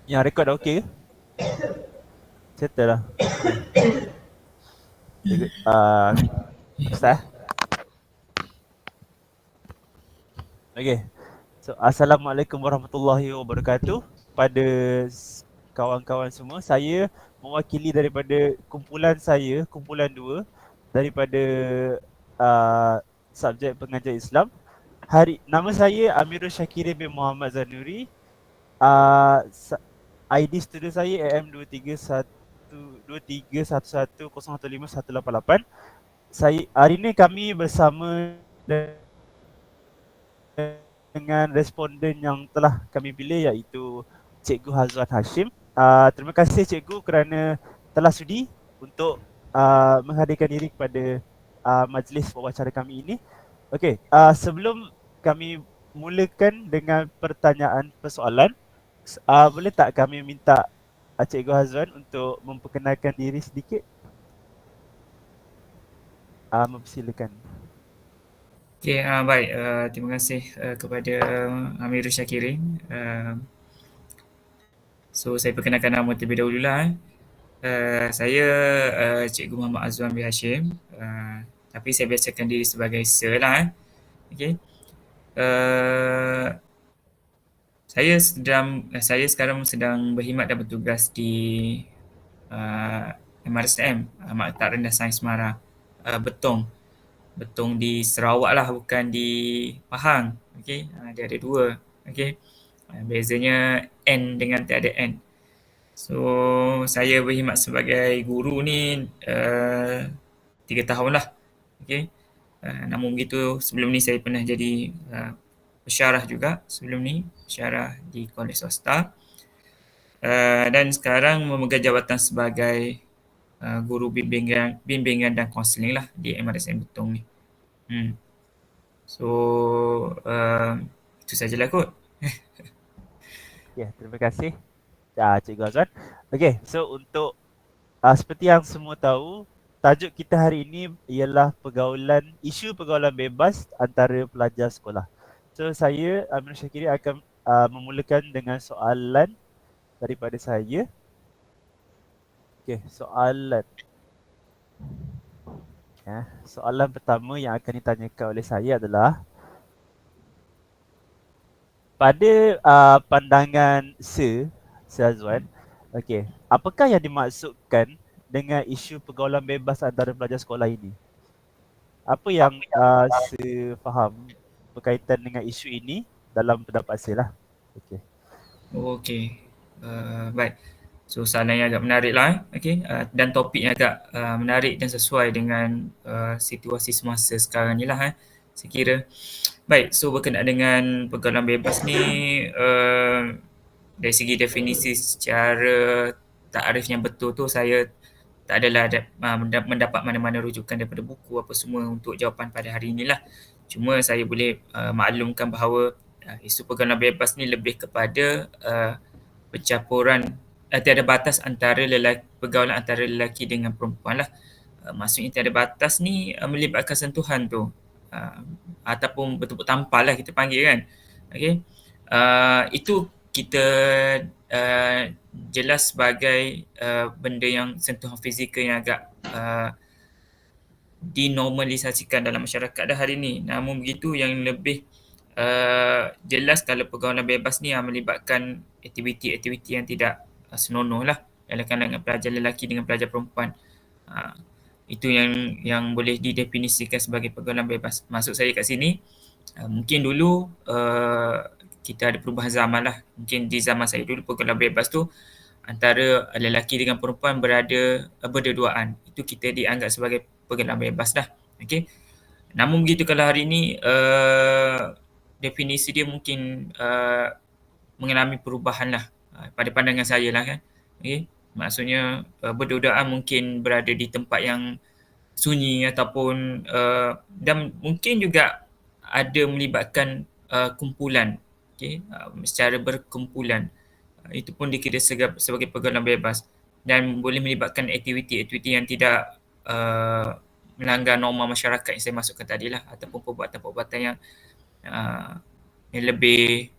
Yang record dah okey ke? Settle lah. Okay. Okay, good. Start. Okay. So, Assalamualaikum warahmatullahi wabarakatuh. Pada kawan-kawan semua, saya mewakili daripada kumpulan saya, kumpulan 2 daripada uh, subjek pengajar Islam. Nama saya Amirul Syakiri bin Muhammad Zanuri. ID student saya AM231231110518. Saya hari ini kami bersama dengan responden yang telah kami pilih, iaitu Cikgu Hazwan Hashim. Terima kasih Cikgu kerana telah sudi untuk menghadirkan diri kepada majlis wawancara kami ini. Okey, sebelum kami mulakan dengan pertanyaan persoalan, boleh tak kami minta Cikgu Hazwan untuk memperkenalkan diri sedikit? Mempersilakan. Okay, baik. Terima kasih kepada Amirul Syakiri. So, saya perkenalkan nama terlebih dahulu lah. Saya Cikgu Muhammad Azwan bin Hashim. Tapi saya biasakan diri sebagai Sir lah. Okay. Saya sekarang sedang berkhidmat dan bertugas di MRSM, Maktab Rendah Sains Mara, Betong. Betong di Sarawak lah, bukan di Pahang. Okay. Dia ada dua. Okay. Bezanya N dengan tiada N. So, saya berkhidmat sebagai guru ni 3 tahun lah. Okay. Namun begitu, sebelum ni saya pernah jadi pensyarah juga. Sebelum ni, pensyarah di kolej swasta. Dan sekarang memegang jabatan sebagai guru bimbingan dan kaunseling lah di MRSM Betong ni. So, itu sajalah kot. Ya, terima kasih Cikgu Azwan. Okay, so untuk seperti yang semua tahu, tajuk kita hari ini ialah isu pergaulan bebas antara pelajar sekolah. So saya Amir Syakiri akan memulakan dengan soalan daripada saya. Okay, soalan. Soalan pertama yang akan ditanyakan oleh saya adalah, pada pandangan Sir Azwan, okay, apakah yang dimaksudkan dengan isu pergaulan bebas antara pelajar sekolah ini? Apa yang Sir faham berkaitan dengan isu ini dalam pendapat saya lah. Okay. Okey. Baik. So, soalan yang agak menarik lah. Okay. Dan topik yang agak menarik dan sesuai dengan situasi semasa sekarang ni lah. Saya kira. Baik. So, berkenaan dengan pergaulan bebas ni, dari segi definisi secara takrif yang betul tu, saya tak adalah mendapat mana-mana rujukan daripada buku apa semua untuk jawapan pada hari inilah. Cuma saya boleh maklumkan bahawa isu pergaulan bebas ni lebih kepada pencampuran tiada batas antara pergaulan antara lelaki dengan perempuan lah. Maksudnya tiada batas ni melibatkan sentuhan tu. Ataupun betul-betul tampal lah kita panggil kan. Okay. Itu kita jelas sebagai benda yang sentuhan fizikal yang agak dinormalisasikan dalam masyarakat dah hari ni. Namun begitu, yang lebih jelas kalau pergaulan bebas ni melibatkan aktiviti-aktiviti yang tidak senonoh lah dalam kalangan pelajar lelaki dengan pelajar perempuan. Itu yang boleh didefinisikan sebagai pergaulan bebas. Maksud saya kat sini, mungkin dulu kita ada perubahan zaman lah. Mungkin di zaman saya dulu pergaulan bebas tu antara lelaki dengan perempuan berduaan. Itu kita dianggap sebagai pergaulan bebas dah. Okay. Namun begitu kalau hari ini definisi dia mungkin mengalami perubahan lah pada pandangan saya lah kan. Okay. Maksudnya berduaan mungkin berada di tempat yang sunyi ataupun dan mungkin juga ada melibatkan kumpulan, okay, secara berkumpulan. Itu pun dikira sebagai pergaulan bebas dan boleh melibatkan aktiviti-aktiviti yang tidak melanggar norma masyarakat yang saya masukkan tadi lah, ataupun perbuatan-perbuatan yang lebih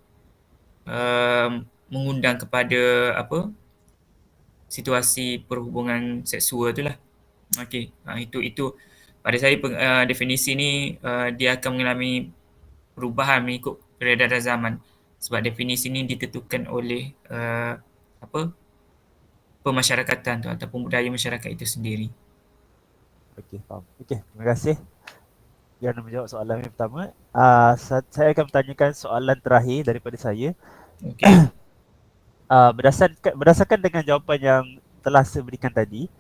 mengundang kepada apa situasi perhubungan seksual tu lah. Okey, itu pada saya definisi ni dia akan mengalami perubahan mengikut peredaran zaman sebab definisi ni ditentukan oleh apa pemasyarakatan tu ataupun budaya masyarakat itu sendiri. Okey, faham. Okey, terima kasih kerana menjawab soalan yang pertama. Saya akan bertanyakan soalan terakhir daripada saya. Okey. Berdasarkan dengan jawapan yang telah saya berikan tadi,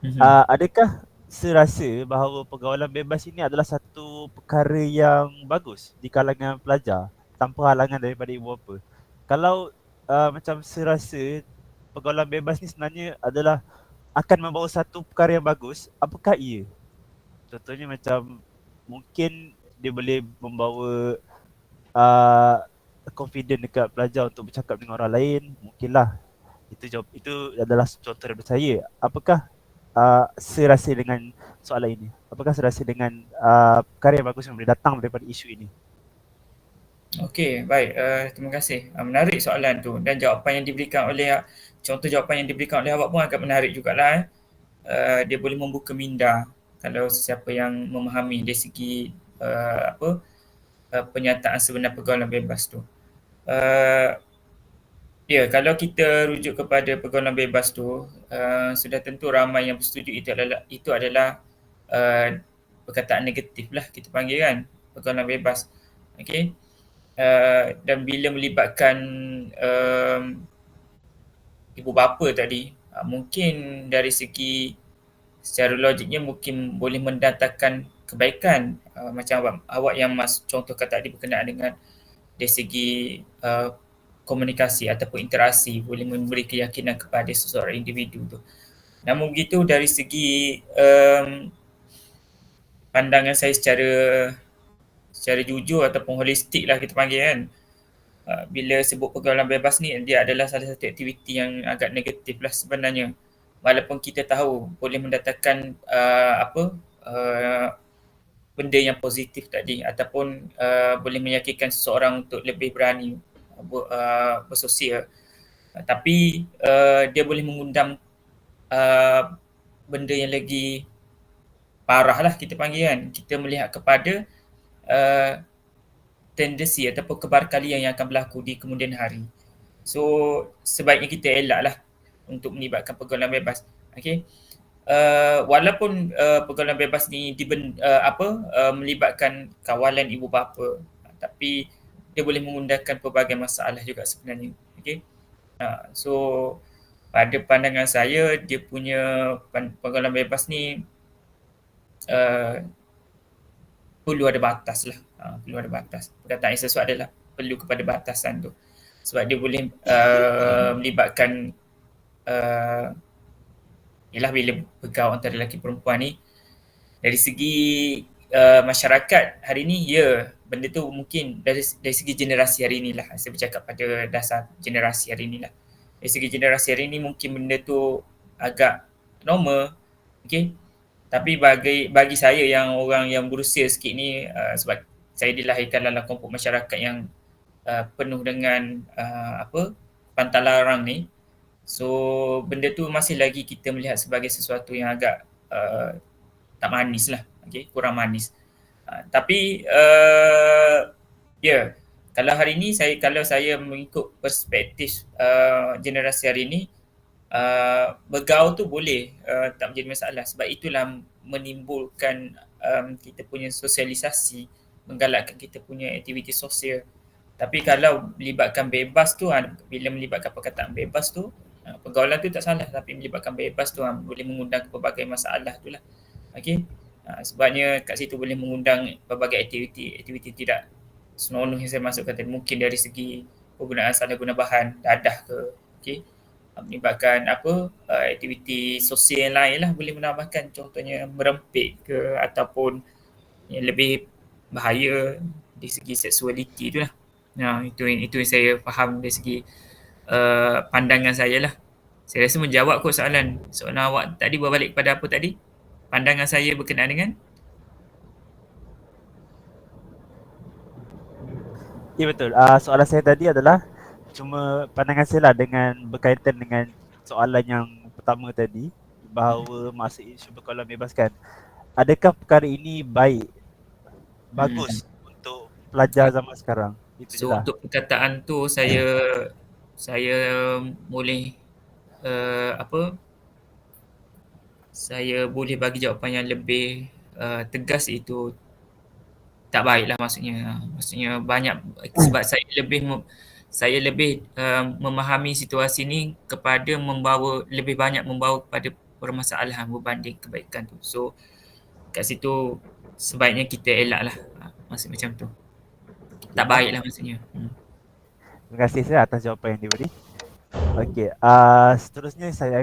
Mhm. adakah serasa bahawa pergaulan bebas ini adalah satu perkara yang bagus di kalangan pelajar tanpa halangan daripada ibu bapa? Kalau macam serasa pergaulan bebas ni sebenarnya adalah akan membawa satu perkara yang bagus, apakah ia? Contohnya macam mungkin dia boleh membawa uh, confident dekat pelajar untuk bercakap dengan orang lain, mungkinlah. Itu adalah contoh daripada saya. Apakah serasa dengan soalan ini? Apakah serasa dengan perkara yang bagus yang boleh datang daripada isu ini? Okey, baik. Terima kasih. Menarik soalan tu dan jawapan yang diberikan oleh contoh jawapan yang diberikan oleh awak pun agak menarik jugalah. Dia boleh membuka minda kalau sesiapa yang memahami dari segi penyataan sebenar pergaulan bebas tu. Uh, Ya, kalau kita rujuk kepada pergaulan bebas tu, sudah tentu ramai yang bersetuju itu adalah perkataan negatif lah kita panggil kan, pergaulan bebas. Okey. Dan bila melibatkan um, ibu bapa tadi, mungkin dari segi secara logiknya mungkin boleh mendatangkan kebaikan. Macam awak yang contohkan tadi berkenaan dengan dari segi komunikasi ataupun interaksi boleh memberi keyakinan kepada seseorang individu tu. Namun begitu dari segi pandangan saya secara jujur ataupun holistik lah kita panggil kan. Bila sebut pergaulan bebas ni dia adalah salah satu aktiviti yang agak negatif lah sebenarnya. Walaupun kita tahu boleh mendatangkan benda yang positif tadi ataupun boleh meyakinkan seseorang untuk lebih berani bersosial. Tapi dia boleh mengundang uh, benda yang lagi parah lah kita panggil kan. Kita melihat kepada uh, tendensi ataupun kebarkalian yang akan berlaku di kemudian hari. So sebaiknya kita elaklah untuk melibatkan pergaulan bebas. Okay. Walaupun pergaulan bebas ni melibatkan kawalan ibu bapa, tapi dia boleh mengundangkan pelbagai masalah juga sebenarnya. Okay. So pada pandangan saya dia punya pergaulan bebas ni uh, perlu ada batas lah. Perlu ada batas. Perkataan yang sesuai adalah perlu kepada batasan tu. Sebab dia boleh melibatkan ialah bila bergaul antara lelaki perempuan ni dari segi masyarakat hari ni ya benda tu mungkin dari segi generasi hari ni lah saya bercakap pada dasar generasi hari ni lah dari segi generasi hari ni mungkin benda tu agak normal okay? Tapi bagi saya yang orang yang berusia sikit ni sebab saya dilahirkan dalam kelompok masyarakat yang penuh dengan pantang larang ni. So benda tu masih lagi kita melihat sebagai sesuatu yang agak tak manis lah. Okay? Kurang manis. Tapi ya, kalau hari ni kalau saya mengikut perspektif generasi hari ni bergaul tu boleh tak menjadi masalah sebab itulah menimbulkan kita punya sosialisasi, menggalakkan kita punya aktiviti sosial. Tapi kalau melibatkan bebas tu, bila melibatkan perkataan bebas tu, pergaulan tu tak salah tapi melibatkan bebas tu boleh mengundang pelbagai masalah tu lah. Okey. Sebabnya kat situ boleh mengundang pelbagai aktiviti tidak senonoh yang saya masukkan tadi. Mungkin dari segi penggunaan salah guna bahan dadah ke, okey, melibatkan aktiviti sosial yang lain lah boleh menambahkan contohnya merempit ke ataupun yang lebih bahaya dari segi seksualiti tu lah. Itu yang saya faham dari segi pandangan saya lah. Saya rasa menjawab kot soalan awak tadi berbalik kepada apa tadi? Pandangan saya berkenaan dengan Ya betul. Soalan saya tadi adalah Cuma pandangan saya lah dengan berkaitan dengan soalan yang pertama tadi, bahawa masa isu berkaulan bebaskan. Adakah perkara ini baik, Hmm. bagus untuk pelajar zaman sekarang? Itu je So lah. untuk perkataan tu saya boleh apa saya boleh bagi jawapan yang lebih tegas, itu tak baiklah maksudnya. Maksudnya banyak sebab saya lebih memahami situasi ni kepada lebih banyak membawa kepada permasalahan berbanding kebaikan tu. So kat situ sebaiknya kita elaklah maksud macam tu. Tak Ah, baiklah maksudnya. terima kasih saya atas jawapan yang diberi. Okey, seterusnya saya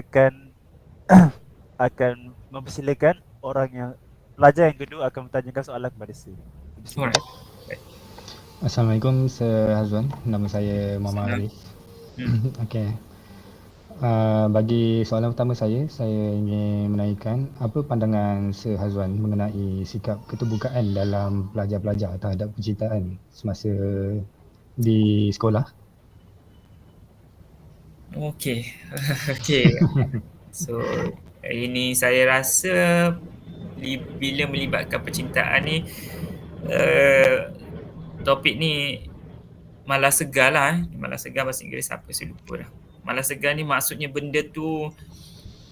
akan mempersilakan orang yang pelajar yang kedua akan bertanyakan soalan kepada saya. Alright. Dipersilakan. Baik. Assalamualaikum Sir Hazwan, nama saya Muhammad Salam. Arif. Hmm. Okey. Bagi soalan pertama saya ingin menanyakan apa pandangan Sir Hazwan mengenai sikap keterbukaan dalam pelajar-pelajar terhadap percintaan semasa di sekolah? Okey. Okey. So ini saya rasa bila melibatkan percintaan ni, topik ni malas segar lah. Malas segar bahasa Inggeris apa saya lupa dah. Malas segar ni maksudnya benda tu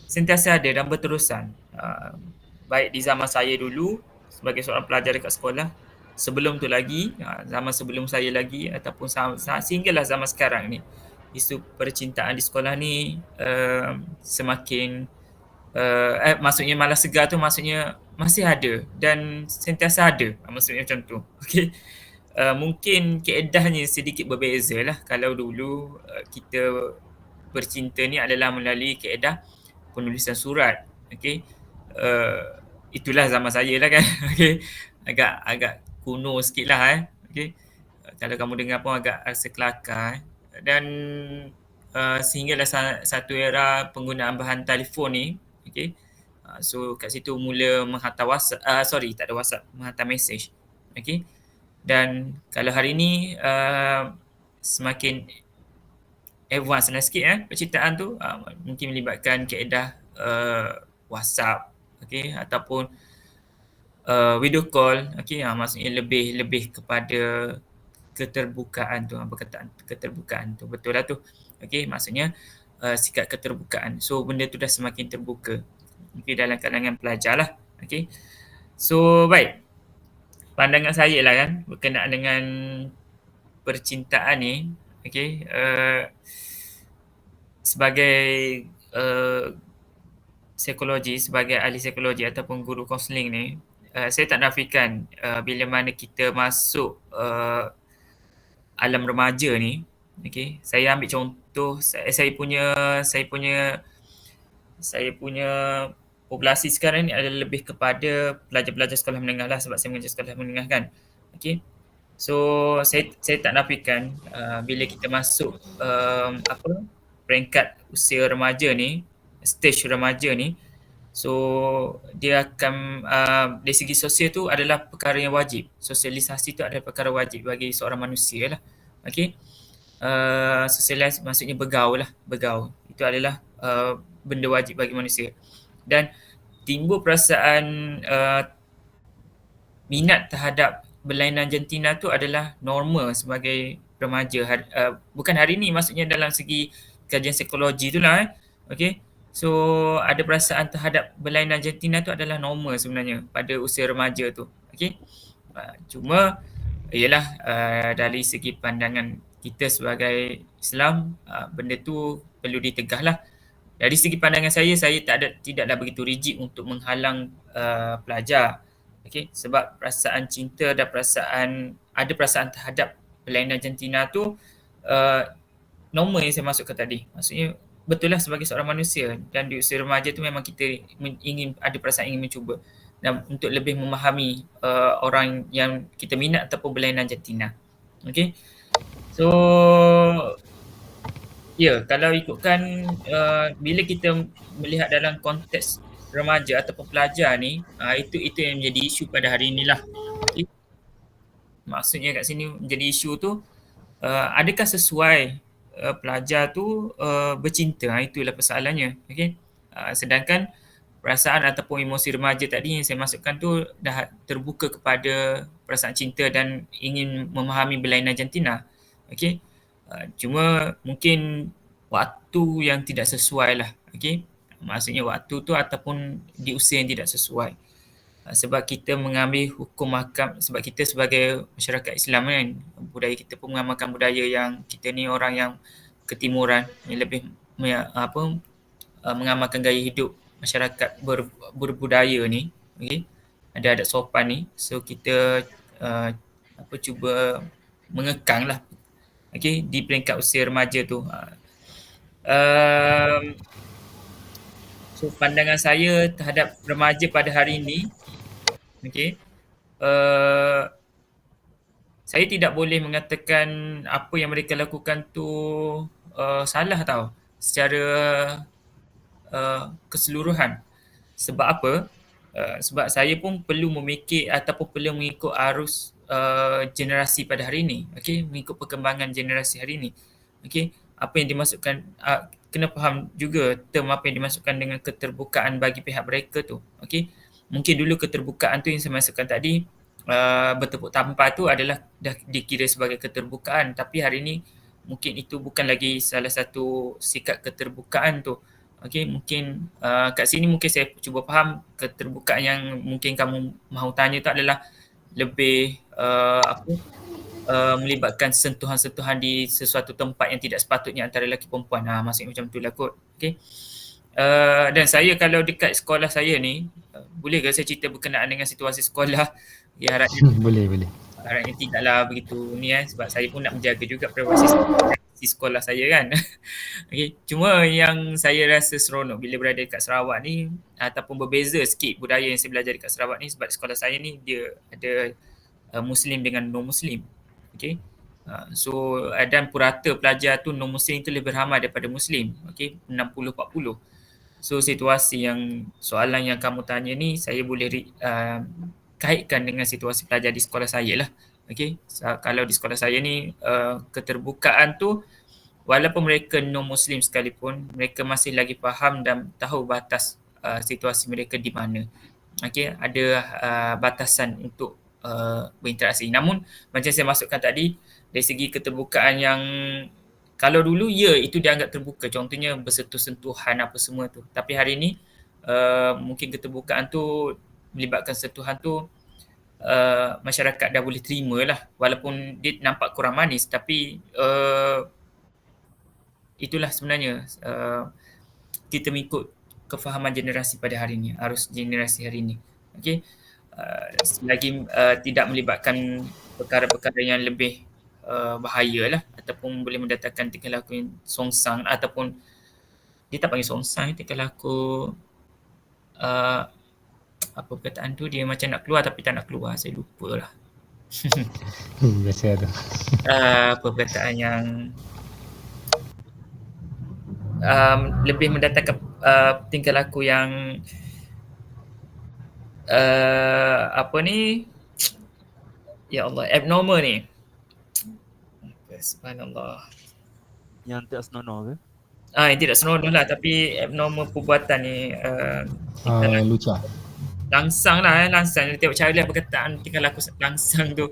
sentiasa ada dan berterusan. Baik di zaman saya dulu sebagai seorang pelajar dekat sekolah, sebelum tu lagi, zaman sebelum saya lagi, ataupun sehinggalah zaman sekarang ni. Isu percintaan di sekolah ni semakin maksudnya malas segar tu maksudnya masih ada dan sentiasa ada. Maksudnya macam tu. Okey. Mungkin keedahnya sedikit berbeza lah. Kalau dulu kita bercinta ni adalah melalui keedah penulisan surat. Okey. Itulah zaman saya lah kan. Okey. Agak kuno sikit lah Okey. Kalau kamu dengar pun agak rasa kelakar. Dan sehinggalah satu era penggunaan bahan telefon ni. Okey. So kat situ mula menghantar WhatsApp, tak ada WhatsApp, menghantar mesej. Okey. Dan kalau hari ni semakin advance lah sikit percintaan tu, mungkin melibatkan kaedah WhatsApp, okey, ataupun video call, okey, maksudnya lebih kepada keterbukaan tu, perkataan keterbukaan tu, betul lah tu. Okey, maksudnya sikap keterbukaan. So benda tu dah semakin terbuka. Mungkin dalam kalangan pelajar lah. Okey. So baik. Pandangan saya lah kan berkenaan dengan percintaan ni, okey, sebagai psikologi, sebagai ahli psikologi ataupun guru kaunseling ni, saya tak nafikan bila mana kita masuk alam remaja ni, okey, saya ambil contoh saya punya populasi sekarang ni adalah lebih kepada pelajar-pelajar sekolah menengah lah, sebab saya mengajar sekolah menengah kan. Okey. So saya tak nafikan bila kita masuk peringkat usia remaja ni, stage remaja ni, so dia akan dari segi sosial tu adalah perkara yang wajib. Sosialisasi tu adalah perkara wajib bagi seorang manusia lah. Okey. Sosialisasi maksudnya bergaul lah, bergaul. Itu adalah benda wajib bagi manusia. Dan timbul perasaan minat terhadap berlainan jantina tu adalah norma sebagai remaja. Bukan hari ni, maksudnya dalam segi kajian psikologi tu lah. Okay. So ada perasaan terhadap berlainan jantina tu adalah norma sebenarnya pada usia remaja tu. Okay. Cuma ialah dari segi pandangan kita sebagai Islam, benda tu perlu ditegah lah. Dari segi pandangan saya tidaklah begitu rigid untuk menghalang pelajar. Okey, sebab perasaan cinta dan ada perasaan terhadap berlainan jantina tu normal yang saya masukkan tadi. Maksudnya betul lah sebagai seorang manusia, dan di usia remaja tu memang kita ada perasaan ingin mencuba dan untuk lebih memahami orang yang kita minat ataupun berlainan jantina. Okey. So ya, kalau ikutkan bila kita melihat dalam konteks remaja ataupun pelajar ni, itu yang menjadi isu pada hari inilah. Okay. Maksudnya kat sini menjadi isu tu, adakah sesuai pelajar tu bercinta. Itulah persoalannya. Okay? Sedangkan perasaan ataupun emosi remaja tadi yang saya masukkan tu dah terbuka kepada perasaan cinta dan ingin memahami berlainan jantina. Okay? Cuma mungkin waktu yang tidak sesuai lah. Okay? Maksudnya waktu tu ataupun di usia yang tidak sesuai. Sebab kita mengambil hukum mahkam, sebab kita sebagai masyarakat Islam kan, budaya kita pun mengamalkan budaya yang kita ni orang yang ketimuran, yang lebih mengamalkan gaya hidup masyarakat berbudaya ni, okay? Ada adat sopan ni, so kita cuba mengekang lah, okay, di peringkat usia remaja tu. So pandangan saya terhadap remaja pada hari ini, okay, saya tidak boleh mengatakan apa yang mereka lakukan tu salah tau secara keseluruhan. Sebab apa? Sebab saya pun perlu memikir ataupun perlu mengikut arus generasi pada hari ini. Okay? Mengikut perkembangan generasi hari ini. Okay? Apa yang dimasukkan, kena faham juga term apa yang dimasukkan dengan keterbukaan bagi pihak mereka tu. Okay? Mungkin dulu keterbukaan tu yang saya masukkan tadi, bertepuk tampar tu adalah dah dikira sebagai keterbukaan, tapi hari ini mungkin itu bukan lagi salah satu sikap keterbukaan tu. Okey, mungkin kat sini mungkin saya cuba faham keterbukaan yang mungkin kamu mahu tanya tu adalah lebih melibatkan sentuhan-sentuhan di sesuatu tempat yang tidak sepatutnya antara lelaki perempuan. Maksudnya macam tu lah kot. Okey. Dan saya kalau dekat sekolah saya ni, boleh ke saya cerita berkenaan dengan situasi sekolah? Ya, harapnya Boleh. harapnya tidaklah begitu ni sebab saya pun nak menjaga juga privasi sekolah saya kan. Okay. Cuma yang saya rasa seronok bila berada dekat Sarawak ni ataupun berbeza sikit budaya yang saya belajar dekat Sarawak ni sebab sekolah saya ni dia ada Muslim dengan non-Muslim. Okay. So dan purata pelajar tu non-Muslim tu lebih ramai daripada Muslim. Okay. 60-40. So situasi yang soalan yang kamu tanya ni saya boleh kaitkan dengan situasi pelajar di sekolah saya lah. Okay. Kalau di sekolah saya ni keterbukaan tu walaupun mereka non-Muslim sekalipun, mereka masih lagi faham dan tahu batas situasi mereka di mana. Okay. Ada batasan untuk berinteraksi. Namun macam saya masukkan tadi, dari segi keterbukaan yang kalau dulu itu dianggap terbuka, contohnya bersentuh-sentuhan apa semua tu. Tapi hari ni mungkin keterbukaan tu melibatkan sentuhan tu masyarakat dah boleh terima lah walaupun dia nampak kurang manis tapi itulah sebenarnya kita mengikut kefahaman generasi pada hari ini, arus generasi hari ini. Okay? Selagi tidak melibatkan perkara-perkara yang lebih bahaya lah ataupun boleh mendatangkan tingkah laku yang songsang ataupun dia tak panggil songsang, tingkah laku apa perkataan tu, dia macam nak keluar tapi tak nak keluar, saya lupa lah. Biasa tu. Apa perkataan yang lebih mendatangkan tingkah laku yang apa ni, ya Allah, abnormal ni. Subhanallah. Yang tak senonoh ke? Yang tidak senonoh lah tapi abnormal perbuatan ni Lucah. langsang lah langsang. Tengok cara dia perkataan tingkah laku langsang tu.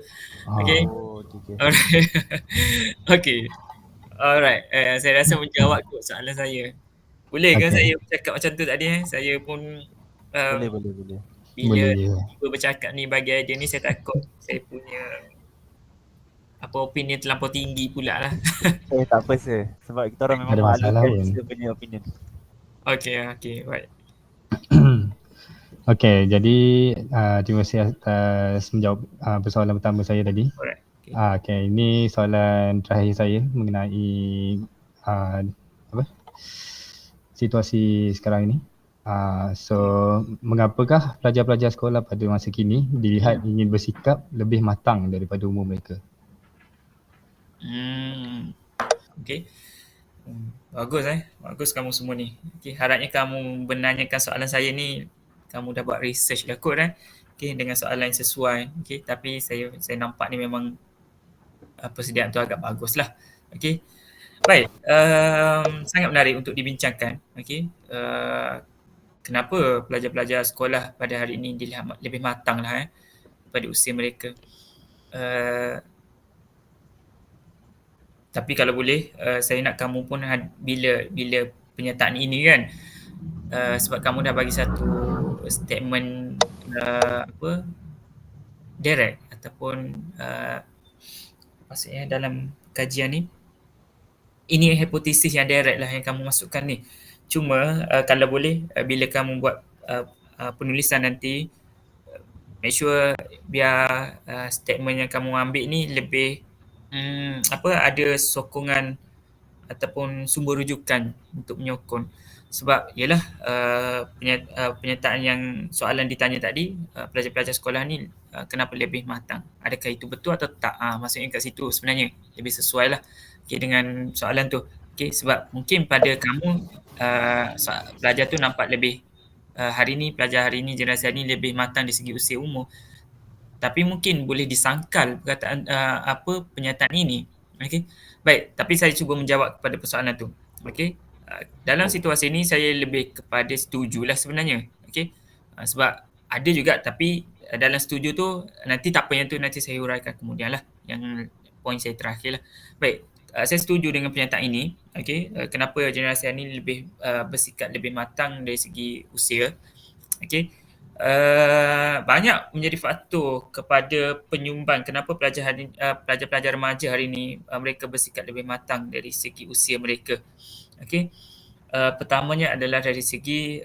Okay. Okay. Alright. Okay. Alright. Saya rasa menjawab kot soalan saya. Boleh ke saya bercakap macam tu tadi? Saya pun boleh. bila tiba bercakap ni bagi idea ni saya takut saya punya opinion terlampau tinggi pula lah. Tak apa sir. Sebab kita orang memang maklumkan kita punya opinion. Okay, right. Okay, jadi terima kasih atas menjawab persoalan pertama saya tadi. Alright. Okay, ini soalan terakhir saya mengenai situasi sekarang ini. So, mengapakah pelajar-pelajar sekolah pada masa kini dilihat ingin bersikap lebih matang daripada umur mereka? Okay. Bagus kamu semua ni. Okay, harapnya kamu menanyakan soalan saya ni, kamu dah buat research dah kot okay, dengan soalan yang sesuai. Okay, tapi saya nampak ni memang persediaan tu agak bagus lah. Okay. Baik, sangat menarik untuk dibincangkan. Okey, kenapa pelajar-pelajar sekolah pada hari ini dilihat lebih matang lah pada usia mereka. Uh, tapi kalau boleh, saya nak kamu pun bila penyertaan ini kan, sebab kamu dah bagi satu statement direct ataupun maksudnya dalam kajian ni, ini hipotesis yang direct lah yang kamu masukkan ni. Cuma kalau boleh bila kamu buat penulisan nanti, make sure biar statement yang kamu ambil ni lebih ada sokongan ataupun sumber rujukan untuk menyokong. Sebab yalah penyertaan yang soalan ditanya tadi, pelajar-pelajar sekolah ni kenapa lebih matang? Adakah itu betul atau tak? Maksudnya kat situ sebenarnya lebih sesuai lah dengan soalan tu. Sebab mungkin pada kamu pelajar tu nampak lebih pelajar hari ni, generasi hari ni lebih matang dari segi usia umur. Tapi mungkin boleh disangkal perkataan pernyataan ini. Okey. Baik, tapi saya cuba menjawab kepada persoalan tu. Okey. Dalam situasi ini saya lebih kepada setujulah sebenarnya. Okey. Sebab ada juga tapi dalam setuju tu nanti tak apa yang tu nanti saya huraikan kemudian lah. Yang poin saya terakhir lah. Baik, saya setuju dengan pernyataan ini. Okey. Kenapa generasi ini lebih bersikap lebih matang dari segi usia. Okey. Banyak menjadi faktor kepada penyumbang kenapa pelajar-pelajar remaja hari ini mereka bersikap lebih matang dari segi usia mereka. Okey. Pertamanya adalah dari segi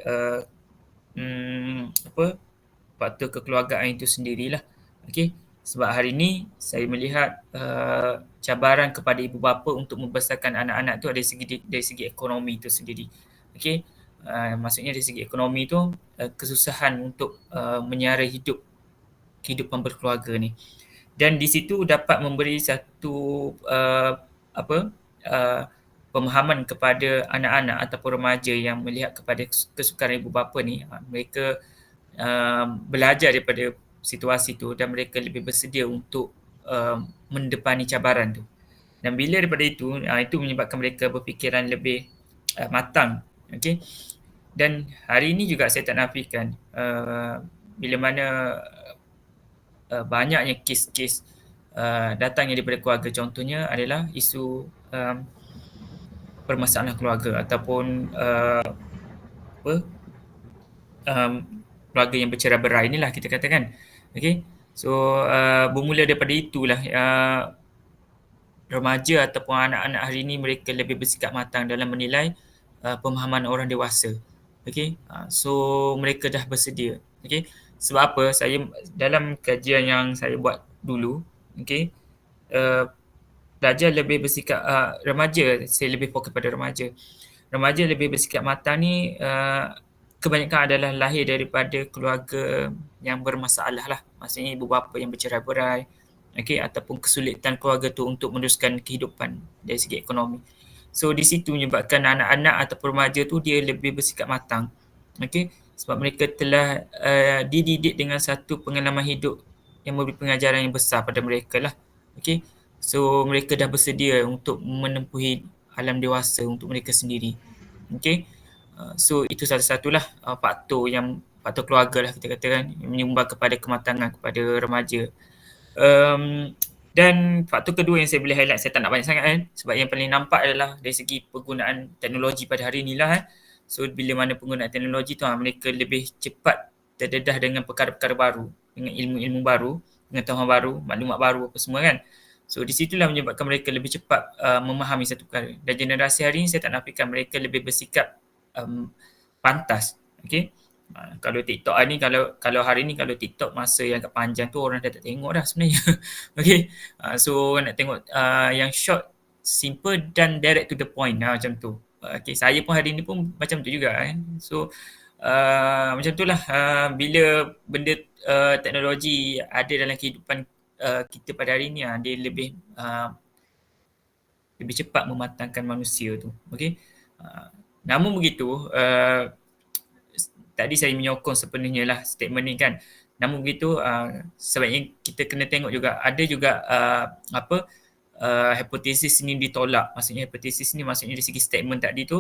faktor kekeluargaan itu sendirilah. Okey. Sebab hari ini saya melihat cabaran kepada ibu bapa untuk membesarkan anak-anak tu dari segi ekonomi itu sendiri. Okey. Maksudnya dari segi ekonomi tu kesusahan untuk menyiara kehidupan berkeluarga ni, dan di situ dapat memberi satu pemahaman kepada anak-anak ataupun remaja yang melihat kepada kesukaran ibu bapa ni, mereka belajar daripada situasi tu dan mereka lebih bersedia untuk mendepani cabaran tu. Dan bila daripada itu menyebabkan mereka berfikiran lebih matang. Okey. Dan hari ini juga saya tak nafikan bila mana banyaknya kes-kes datangnya daripada keluarga, contohnya adalah isu permasalahan keluarga ataupun keluarga yang bercerai-berai inilah kita katakan. Okey. So bermula daripada itulah remaja ataupun anak-anak hari ini mereka lebih bersikap matang dalam menilai pemahaman orang dewasa. Okey. So mereka dah bersedia. Okey. Sebab apa? Saya dalam kajian yang saya buat dulu, okey, pelajar lebih bersikap remaja, saya lebih fokus pada remaja. Remaja lebih bersikap matang ni kebanyakan adalah lahir daripada keluarga yang bermasalah lah. Maksudnya ibu bapa yang bercerai-berai, okey, ataupun kesulitan keluarga tu untuk meneruskan kehidupan dari segi ekonomi. So di situ menyebabkan anak-anak ataupun remaja tu dia lebih bersikap matang. Okey, sebab mereka telah dididik dengan satu pengalaman hidup yang memberi pengajaran yang besar pada mereka lah. Okey. So mereka dah bersedia untuk menempuhi alam dewasa untuk mereka sendiri. Okey. So itu salah satulah faktor keluarga lah kita katakan yang menyumbang kepada kematangan kepada remaja. Dan faktor kedua yang saya boleh highlight, saya tak nak banyak sangat kan, sebab yang paling nampak adalah dari segi penggunaan teknologi pada hari inilah. So bila mana penggunaan teknologi tu mereka lebih cepat terdedah dengan perkara-perkara baru, dengan ilmu-ilmu baru, pengetahuan baru, maklumat baru apa semua kan. So di situlah menyebabkan mereka lebih cepat memahami satu perkara. Dan generasi hari ini saya tak nafikan mereka lebih bersikap pantas. Okey. Kalau TikTok ni, kalau hari ni kalau TikTok masa yang agak panjang tu orang dah tak tengok dah sebenarnya. Okey. So nak tengok yang short, simple dan direct to the point macam tu. Okay, saya pun hari ni pun macam tu juga So macam tu lah bila benda teknologi ada dalam kehidupan kita pada hari ni, dia lebih cepat mematangkan manusia tu. Okay. Namun begitu, tadi saya menyokong sepenuhnya lah statement ni kan. Namun begitu sebaiknya kita kena tengok juga ada juga hipotesis ni ditolak. Maksudnya hipotesis ni maksudnya dari segi statement tadi tu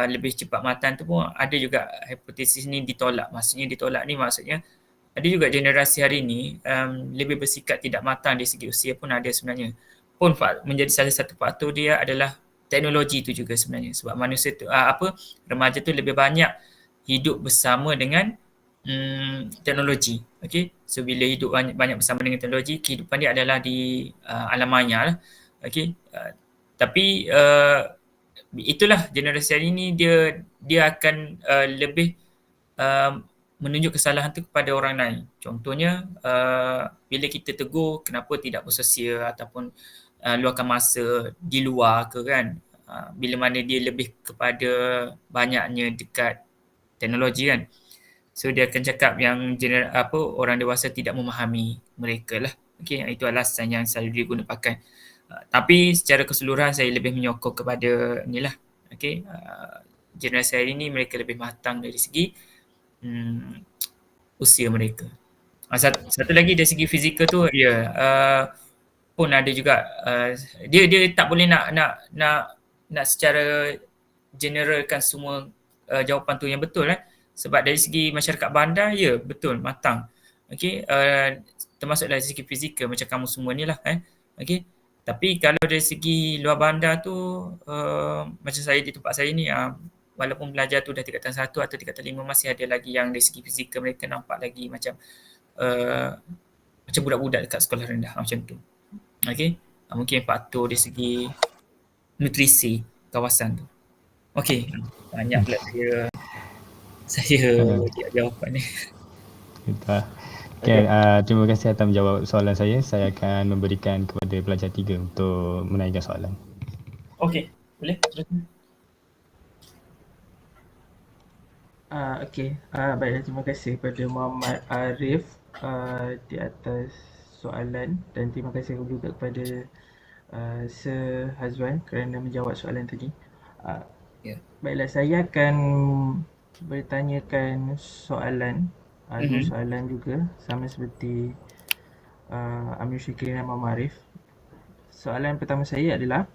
lebih cepat matang tu pun ada juga hipotesis ni ditolak. Maksudnya ditolak ni maksudnya ada juga generasi hari ni lebih bersikap tidak matang dari segi usia pun ada sebenarnya. Pun menjadi salah satu faktor dia adalah teknologi tu juga sebenarnya. Sebab manusia tu remaja tu lebih banyak hidup bersama dengan teknologi. Okay. So bila hidup banyak bersama dengan teknologi, kehidupan dia adalah di alam maya lah. Okay. Tapi itulah generasi hari ni dia akan lebih menunjuk kesalahan tu kepada orang lain. Contohnya bila kita tegur kenapa tidak bersosial ataupun luangkan masa di luar ke kan. Bila mana dia lebih kepada banyaknya dekat teknologi kan. So dia akan cakap yang orang dewasa tidak memahami mereka lah. Okay, itu alasan yang selalu diguna pakai. Tapi secara keseluruhan saya lebih menyokong kepada inilah. Okay, generasi hari ni mereka lebih matang dari segi usia mereka. Satu lagi dari segi fizikal tu pun ada juga dia tak boleh nak secara generalkan semua jawapan tu yang betul sebab dari segi masyarakat bandar betul matang. Okey, termasuk dari segi fizikal macam kamu semua ni lah okey. Tapi kalau dari segi luar bandar tu macam saya di tempat saya ni walaupun belajar tu dah tingkatan 1 atau tingkatan 5 masih ada lagi yang dari segi fizikal mereka nampak lagi macam macam budak-budak dekat sekolah rendah macam tu. Okey, mungkin faktor dari segi nutrisi kawasan tu. Okey, banyak pula saya jawapan ni. Okay, terima kasih atas menjawab soalan saya. Saya akan memberikan kepada pelajar 3 untuk menaikkan soalan. Okey, boleh teruskan. Okey, baiklah, terima kasih kepada Muhammad Arif di atas soalan dan terima kasih juga kepada Sir Hazwan kerana menjawab soalan tadi. Baiklah, saya akan bertanyakan soalan, dua soalan juga sama seperti Amir Syikri dan Muhammad Arif. Soalan pertama saya adalah,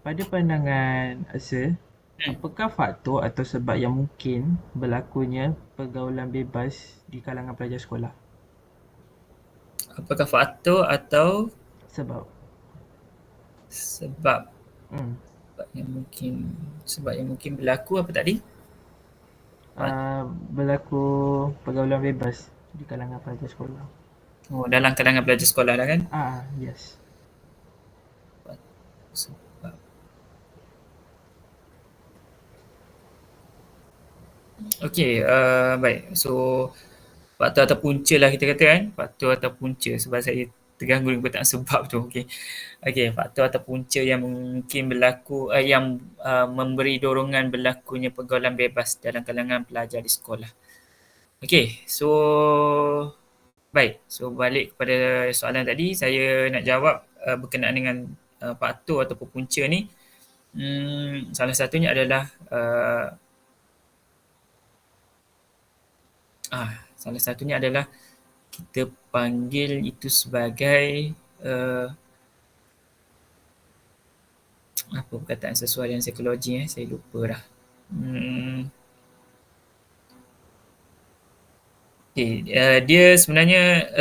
pada pandangan Sir, apakah faktor atau sebab yang mungkin berlakunya pergaulan bebas di kalangan pelajar sekolah? Apakah faktor atau Sebab sebab yang mungkin berlaku apa tadi? Berlaku pergaulan bebas di kalangan pelajar sekolah. Oh, dalam kalangan pelajar sekolah lah kan? Yes. Sebab okey, baik. So faktor atau punca lah kita kata kan. Faktor atau punca sebab saya terganggu dengan perkataan sebab tu. Okey, faktor atau punca yang mungkin berlaku yang memberi dorongan berlakunya pergaulan bebas dalam kalangan pelajar di sekolah. Okey, so baik. So balik kepada soalan tadi, saya nak jawab berkenaan dengan faktor ataupun punca ni. Salah satunya adalah kita panggil itu sebagai apa perkataan sesuai dengan psikologi saya lupa dah. Dia sebenarnya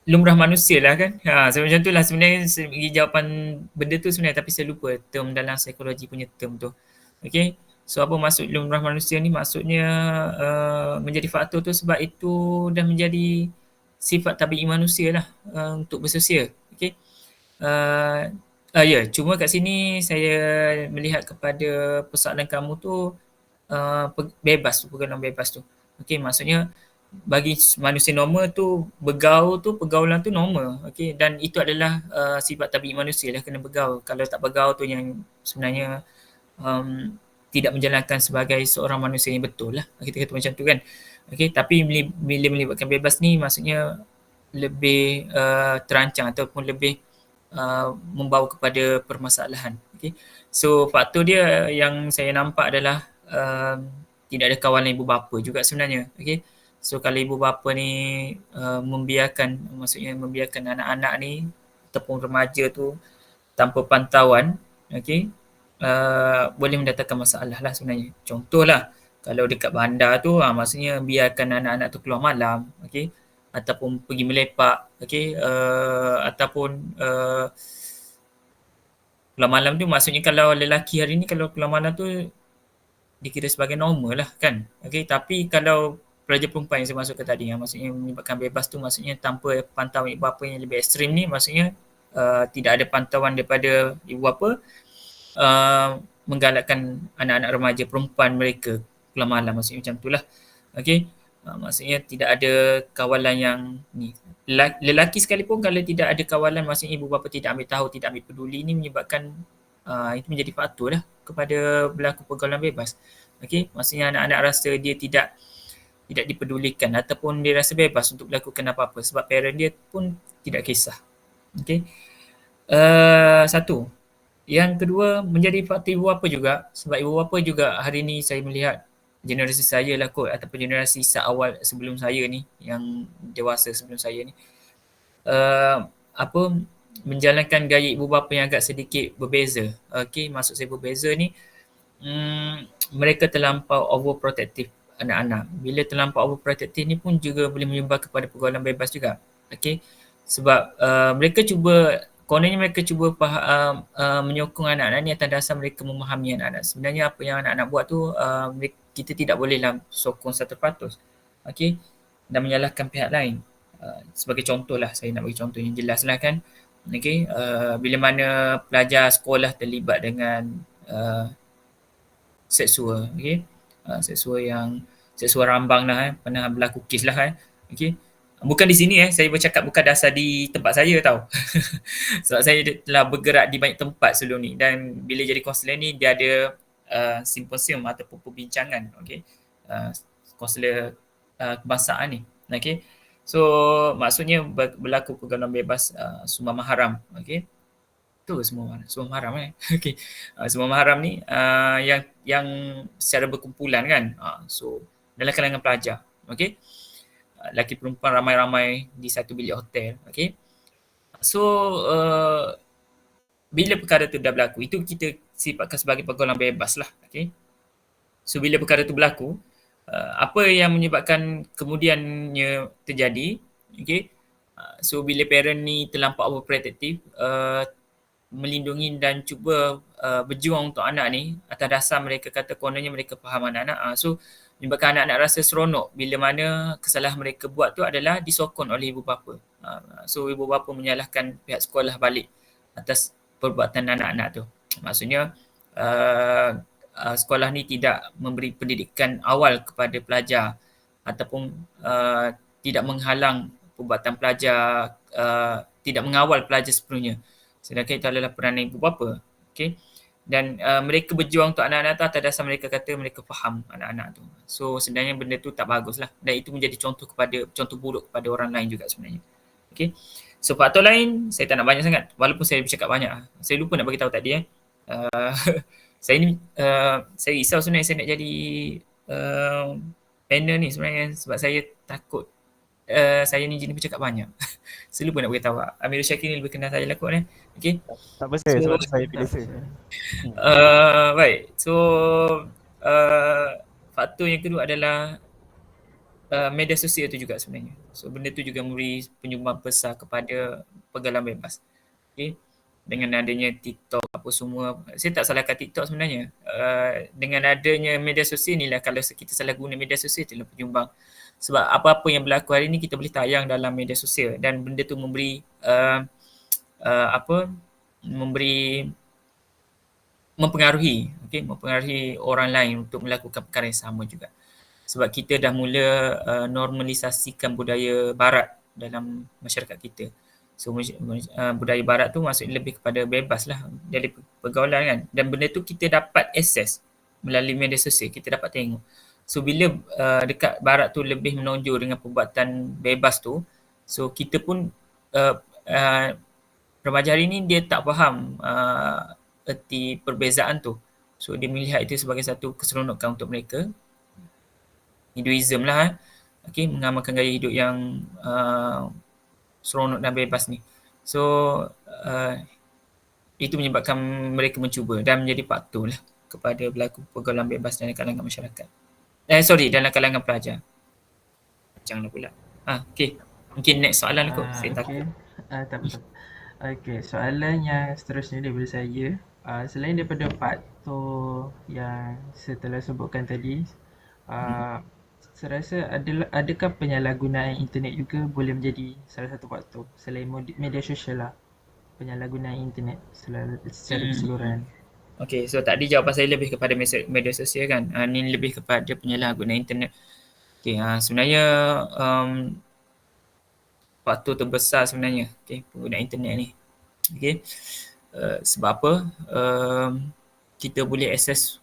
lumrah manusia lah kan. So macam tu lah sebenarnya segi jawapan benda tu sebenarnya, tapi saya lupa term dalam psikologi punya term tu. Okay. So apa maksud lumrah manusia ni? Maksudnya menjadi faktor tu sebab itu dah menjadi sifat tabi'i manusia lah untuk bersosial. Okay. Cuma kat sini saya melihat kepada persoalan kamu tu pergaulan bebas tu. Okay, maksudnya bagi manusia normal tu pergaulan tu normal. Okay, dan itu adalah sifat tabi'i manusia lah, kena bergaul. Kalau tak bergaul tu yang sebenarnya tidak menjalankan sebagai seorang manusia yang betul lah. Kita kata macam tu kan. Okay, tapi bila melibatkan bebas ni maksudnya lebih terancang ataupun lebih membawa kepada permasalahan. Okay. So faktor dia yang saya nampak adalah tidak ada kawalan ibu bapa juga sebenarnya. Okay. So kalau ibu bapa ni membiarkan anak-anak ni ataupun remaja tu tanpa pantauan, okey, boleh mendatangkan masalah lah sebenarnya. Contohlah, kalau dekat bandar tu, maksudnya biarkan anak-anak tu keluar malam, okey, ataupun pergi melepak, okey, ataupun keluar malam tu maksudnya kalau lelaki hari ni kalau keluar malam tu dikira sebagai normal lah kan. Okey, tapi kalau pelajar perempuan yang saya maksudkan tadi yang maksudnya menyebabkan bebas tu maksudnya tanpa pantauan ibu bapa yang lebih ekstrim ni, maksudnya tidak ada pantauan daripada ibu bapa, menggalakkan anak-anak remaja perempuan mereka keluar malam, maksudnya macam itulah. Okey, maksudnya tidak ada kawalan yang ni. Lelaki sekalipun kalau tidak ada kawalan, maksudnya ibu bapa tidak ambil tahu, tidak ambil peduli, ni menyebabkan itu menjadi faktor lah kepada berlaku pergaulan bebas. Okey, maksudnya anak-anak rasa dia tidak dipedulikan ataupun dia rasa bebas untuk melakukan apa-apa sebab parent dia pun tidak kisah. Okey. Satu. Yang kedua, menjadi faktor ibu bapa juga, sebab ibu bapa juga hari ni saya melihat generasi saya lah kot ataupun generasi seawal sebelum saya ni, yang dewasa sebelum saya ni, menjalankan gaya ibu bapa yang agak sedikit berbeza. Okey, maksud saya berbeza ni, mereka terlampau overprotective anak-anak. Bila terlampau overprotective ni pun juga boleh menyumbang kepada pergaulan bebas juga. Okey, sebab mereka cuba, kononnya mereka cuba menyokong anak-anak ni atas dasar mereka memahami anak-anak. Sebenarnya apa yang anak-anak buat tu, kita tidak bolehlah sokong 100%. Okey, dan menyalahkan pihak lain. Sebagai contoh lah, saya nak bagi contoh yang jelas lah kan. Okey, bila mana pelajar sekolah terlibat dengan seksual, okey, seksual rambang lah, pernah berlaku kes lah okey. Bukan di sini saya bercakap bukan dasar di tempat saya tau. Sebab saya telah bergerak di banyak tempat sebelum ni, dan bila jadi kaunselor ni dia ada simposium ataupun perbincangan, okey, kaunselor kebangsaan ni, okey. So maksudnya berlaku pergaulan bebas sumber mahram, okey. Tu semua mahram okey. Semua mahram ni yang secara berkumpulan kan. So dalam kalangan pelajar, okey. Lelaki perempuan ramai-ramai di satu bilik hotel, okey. So bila perkara tu dah berlaku, itu kita sifatkan sebagai pergaulan bebas lah, okey. So bila perkara tu berlaku, apa yang menyebabkan kemudiannya terjadi, okey. So bila parent ni terlampau overprotective, melindungi dan cuba berjuang untuk anak ni atas dasar mereka kata kononnya mereka faham anak-anak, so menyebabkan anak-anak rasa seronok bila mana kesalahan mereka buat tu adalah disokong oleh ibu bapa. So ibu bapa menyalahkan pihak sekolah balik atas perbuatan anak-anak tu. Maksudnya sekolah ni tidak memberi pendidikan awal kepada pelajar ataupun tidak menghalang perbuatan pelajar, tidak mengawal pelajar sepenuhnya. Sedangkan itu adalah peranan ibu bapa. Okay? Dan mereka berjuang untuk anak-anak tu atas dasar mereka kata mereka faham anak-anak tu. So sebenarnya benda tu tak bagus lah. Dan itu menjadi contoh buruk kepada orang lain juga sebenarnya. Okay? So faktor lain, saya tak nak banyak sangat. Walaupun saya bercakap banyak. Saya lupa nak bagi tahu tadi. Saya ni, saya risau sebenarnya saya nak jadi panel ni sebenarnya. Sebab saya takut saya ni jenis bercakap banyak. Saya lupa nak beritahu. Amirul Syakir ni lebih kenal saya lah kot. Okay. Tak apa sebab saya pilih saya. Baik. So faktor yang kedua adalah media sosial tu juga sebenarnya. So benda tu juga memberi penyumbang besar kepada pergaulan bebas. Okay. Dengan adanya TikTok apa semua, saya tak salahkan TikTok sebenarnya. Dengan adanya media sosial ni lah, kalau kita salah guna media sosial itulah penyumbang. Sebab apa-apa yang berlaku hari ni kita boleh tayang dalam media sosial, dan benda tu memberi mempengaruhi orang lain untuk melakukan perkara yang sama juga. Sebab kita dah mula normalisasikan budaya barat dalam masyarakat kita. So budaya barat tu maksudnya lebih kepada bebas lah dari pergaulan kan, dan benda tu kita dapat akses melalui media sosial, kita dapat tengok. So bila dekat barat tu lebih menonjol dengan perbuatan bebas tu, so kita pun remaja hari ni dia tak faham erti perbezaan tu. So dia melihat itu sebagai satu keseronokan untuk mereka. Hinduism lah okay, mengamalkan gaya hidup yang seronok dan bebas ni. So uh, itu menyebabkan mereka mencuba dan menjadi faktor lah kepada berlaku pergaulan bebas dalam kalangan masyarakat. Dalam kalangan pelajar. Janganlah pula. Okay. Mungkin next soalan lah kot. Saya Okey. takut. Tak apa, tak apa. Okey, soalan yang seterusnya daripada saya. Selain daripada faktor yang saya telah sebutkan tadi, saya rasa adakah penyalahgunaan internet juga boleh menjadi salah satu faktor selain media sosial lah, penyalahgunaan internet secara keseluruhan. Okay, so tadi jawapan saya lebih kepada media sosial kan. Ni lebih kepada penyalahgunaan internet. Okay, sebenarnya faktor terbesar sebenarnya penggunaan internet ni. Okay. Sebab apa? Kita boleh akses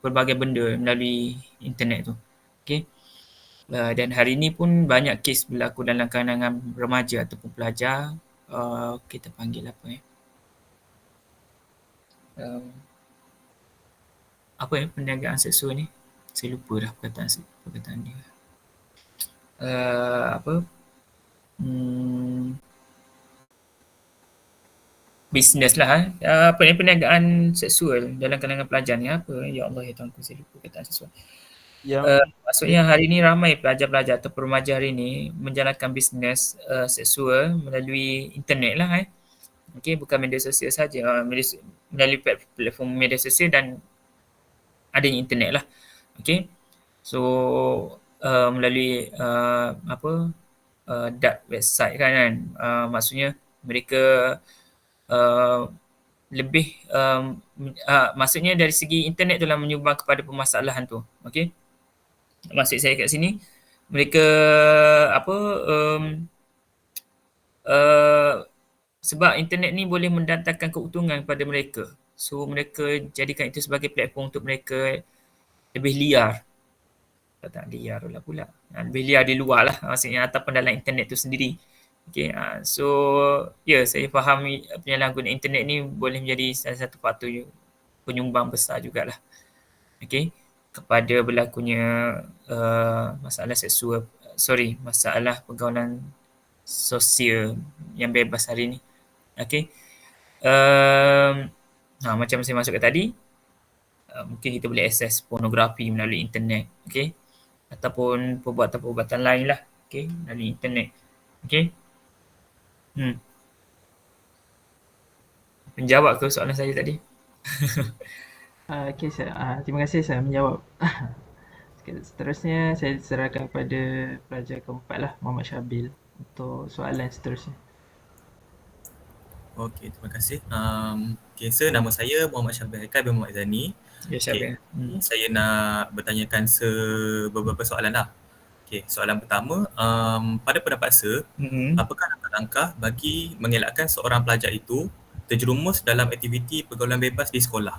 pelbagai benda melalui internet tu. Okay. Dan hari ni pun banyak kes berlaku dalam kalangan remaja ataupun pelajar. Kita panggil apa perniagaan seksual ni? Saya lupa dah perkataan dia. Bisnes lah. Perniagaan seksual dalam kalangan pelajar ni apa? Ya Allah, ya Tuhanku, saya lupa perkataan seksual. Maksudnya hari ni ramai pelajar-pelajar atau remaja hari ni menjalankan bisnes seksual melalui internet lah. Okay, bukan media sosial saja, melalui platform media sosial dan adanya internet lah. Okay, so melalui dark website kan, maksudnya mereka lebih maksudnya dari segi internet tu lah menyumbang kepada permasalahan tu. Okay, maksud saya kat sini mereka sebab internet ni boleh mendatangkan keuntungan kepada mereka. So mereka jadikan itu sebagai platform untuk mereka lebih liar. Tak liar pula. Lebih liar di luar lah maksudnya, ataupun dalam internet tu sendiri. Okay, so saya faham penyalahgunaan internet ni boleh menjadi salah satu faktor penyumbang besar jugalah. Okay, kepada berlakunya masalah pergaulan sosial yang bebas hari ni. Okay. Macam saya masukkan tadi, mungkin kita boleh akses pornografi melalui internet. Okay. Ataupun perbuatan-perbuatan lain lah. Okay, melalui internet. Okay. Menjawab ke soalan saya tadi? Okey, terima kasih saya menjawab. Seterusnya saya serahkan kepada pelajar keempat lah, Muhammad Syabil, untuk soalan seterusnya. Okey, terima kasih. Sir, nama saya Muhammad Syabil Haikal bin Muhammad Zani. Ya, Syabil. Saya nak bertanyakan beberapa soalan lah. Okey, soalan pertama, pada pendapat Sir, apakah langkah-langkah bagi mengelakkan seorang pelajar itu terjerumus dalam aktiviti pergaulan bebas di sekolah?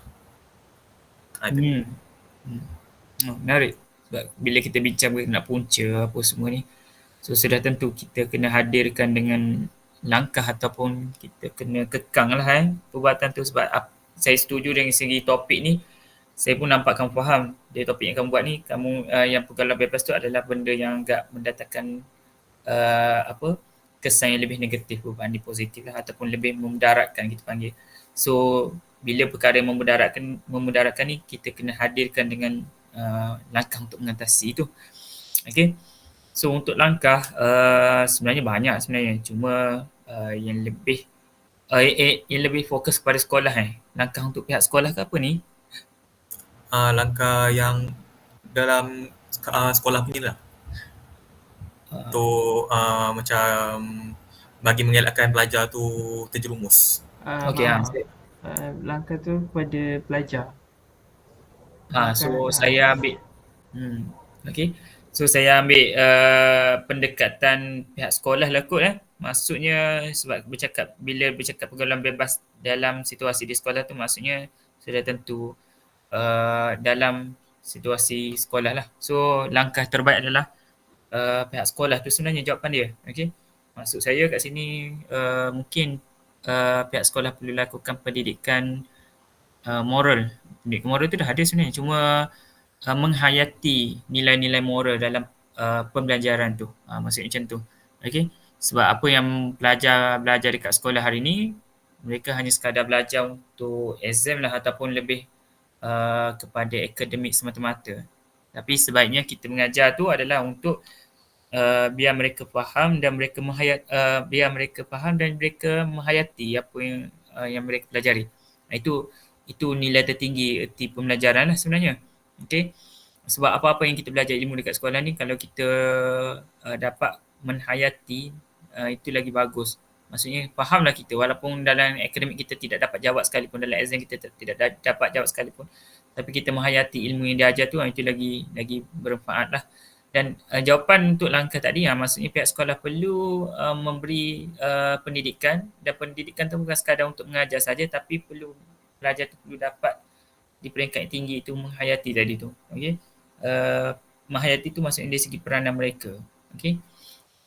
Menarik. Sebab bila kita bincang nak punca apa semua ni, so sudah tentu kita kena hadirkan dengan langkah ataupun kita kena kekang lah perbuatan tu. Sebab saya setuju dengan segi topik ni. Saya pun nampak kamu faham dari topik yang kamu buat ni. Yang pergaulan bebas tu adalah benda yang agak mendatangkan kesan yang lebih negatif berbanding positif lah, ataupun lebih memudaratkan kita panggil. So bila perkara yang memudaratkan ni, kita kena hadirkan dengan langkah untuk mengatasi itu. Okay. So untuk langkah sebenarnya banyak sebenarnya. Cuma yang lebih fokus kepada sekolah. Langkah untuk pihak sekolah ke apa ni? Langkah yang dalam sekolah punya lah. Untuk macam bagi mengelakkan pelajar tu terjerumus. Langkah tu kepada pelajar. Saya ambil So saya ambil pendekatan pihak sekolah lah kot. Maksudnya sebab bila bercakap pergaulan bebas dalam situasi di sekolah tu, maksudnya sudah tentu dalam situasi sekolah lah. So langkah terbaik adalah pihak sekolah tu sebenarnya jawapan dia. Okay. Maksud saya kat sini mungkin pihak sekolah perlu lakukan pendidikan moral. Pendidikan moral tu dah ada sebenarnya, cuma menghayati nilai-nilai moral dalam pembelajaran tu. Maksudnya macam tu. Okay. Sebab apa yang pelajar belajar dekat sekolah hari ni, mereka hanya sekadar belajar untuk exam lah ataupun lebih kepada akademik semata-mata. Tapi sebaiknya kita mengajar tu adalah untuk biar mereka faham dan mereka menghayati apa yang mereka pelajari. Itu nilai tertinggi erti pembelajaran lah sebenarnya. Okey. Sebab apa-apa yang kita belajar ilmu dekat sekolah ni, kalau kita dapat menghayati, itu lagi bagus. Maksudnya fahamlah kita, walaupun dalam akademik kita tidak dapat jawab sekalipun, dalam exam kita tidak dapat jawab sekalipun, tapi kita menghayati ilmu yang diajar tu, itu lagi bermanfaat lah. Dan jawapan untuk langkah tadi, maksudnya pihak sekolah perlu memberi pendidikan, dan pendidikan tu bukan sekadar untuk mengajar saja, tapi pelajar tu perlu dapat di peringkat yang tinggi itu menghayati tadi tu. Okey. Menghayati tu maksudnya dari segi peranan mereka. Okey.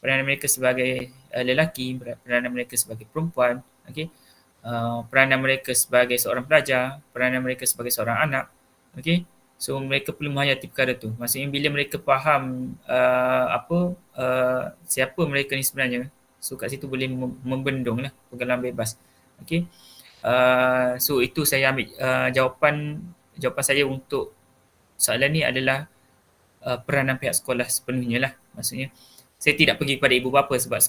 Peranan mereka sebagai lelaki, peranan mereka sebagai perempuan, okey. Peranan mereka sebagai seorang pelajar, peranan mereka sebagai seorang anak. Okey. So mereka perlu menghayati perkara tu. Maksudnya bila mereka faham siapa mereka ni sebenarnya, so kat situ boleh membendung lah pergaulan bebas. Okey. So itu saya ambil jawapan saya untuk soalan ni adalah peranan pihak sekolah sepenuhnya lah. Maksudnya saya tidak pergi kepada ibu bapa sebab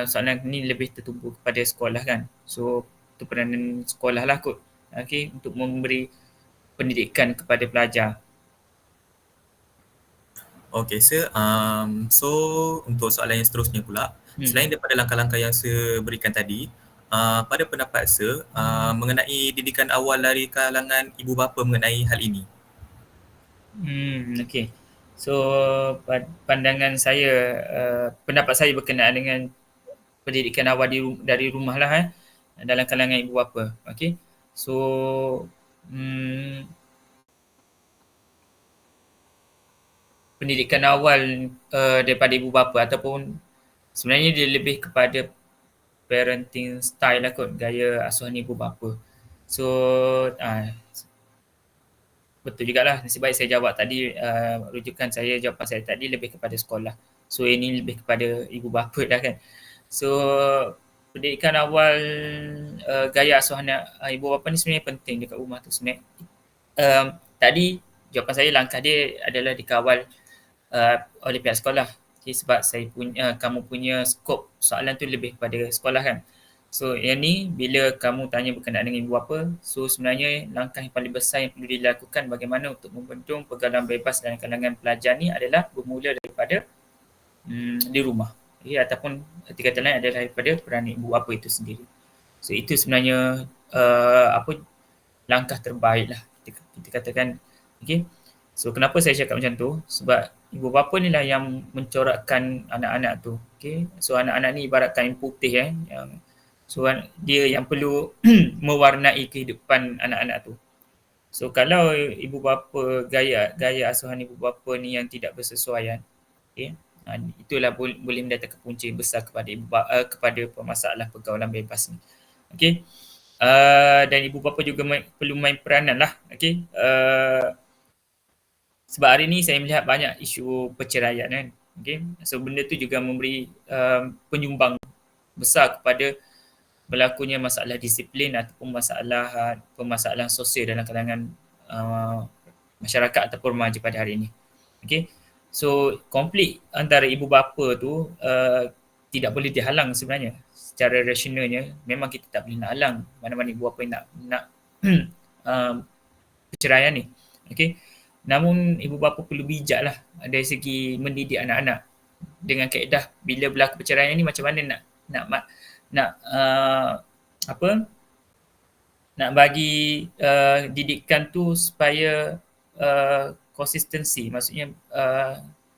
soalan ni lebih tertumpu kepada sekolah kan. So itu peranan sekolah lah kot. Okey, untuk memberi pendidikan kepada pelajar. Okay, sir. So untuk soalan yang seterusnya pula, selain daripada langkah-langkah yang saya berikan tadi, pada pendapat sir mengenai didikan awal dari kalangan ibu bapa mengenai hal ini. Okay. So pandangan saya, pendapat saya berkenaan dengan pendidikan awal dari rumah lah dalam kalangan ibu bapa. Okay. So pendidikan awal daripada ibu bapa ataupun sebenarnya dia lebih kepada parenting style lah kot, gaya asuhan ibu bapa. So betul jugalah, nasib baik saya jawab tadi, jawapan saya tadi lebih kepada sekolah. So ini lebih kepada ibu bapa dah kan. So pendidikan awal gaya asuhan ibu bapa ni sebenarnya penting dekat rumah tu sebenarnya. Tadi jawapan saya langkah dia adalah dikawal oleh pihak sekolah. Okay, sebab kamu punya skop soalan tu lebih kepada sekolah kan. So yang ni bila kamu tanya berkenaan dengan ibu bapa, so sebenarnya langkah yang paling besar yang perlu dilakukan bagaimana untuk membendung pergaulan bebas dalam kalangan pelajar ni adalah bermula daripada di rumah. Okay, ataupun arti kata lain adalah daripada peranan ibu bapa itu sendiri. So itu sebenarnya langkah terbaik lah kita katakan. Okay. So kenapa saya cakap macam tu? Sebab ibu bapa ni lah yang mencorakkan anak-anak tu. Okay. So anak-anak ni ibarat kain putih so dia yang perlu mewarnai kehidupan anak-anak tu. So kalau ibu bapa gaya asuhan ibu bapa ni yang tidak bersesuaian, okay, itulah boleh mendatangkan punca besar kepada permasalah pergaulan bebas ni. Okay. Dan ibu bapa juga perlu main peranan lah. Okay. Sebab hari ni saya melihat banyak isu perceraian kan. Okay. So benda tu juga memberi penyumbang besar kepada berlakunya masalah disiplin ataupun permasalahan sosial dalam kalangan masyarakat ataupun remaja pada hari ini. Okay. So konflik antara ibu bapa tu tidak boleh dihalang sebenarnya. Secara rasionalnya memang kita tak boleh nak halang mana-mana ibu bapa yang nak perceraian ni. Okay. Namun ibu bapa perlu bijak lah dari segi mendidik anak-anak dengan kaedah bila berlaku perceraian ni macam mana nak bagi didikan tu supaya konsistensi, maksudnya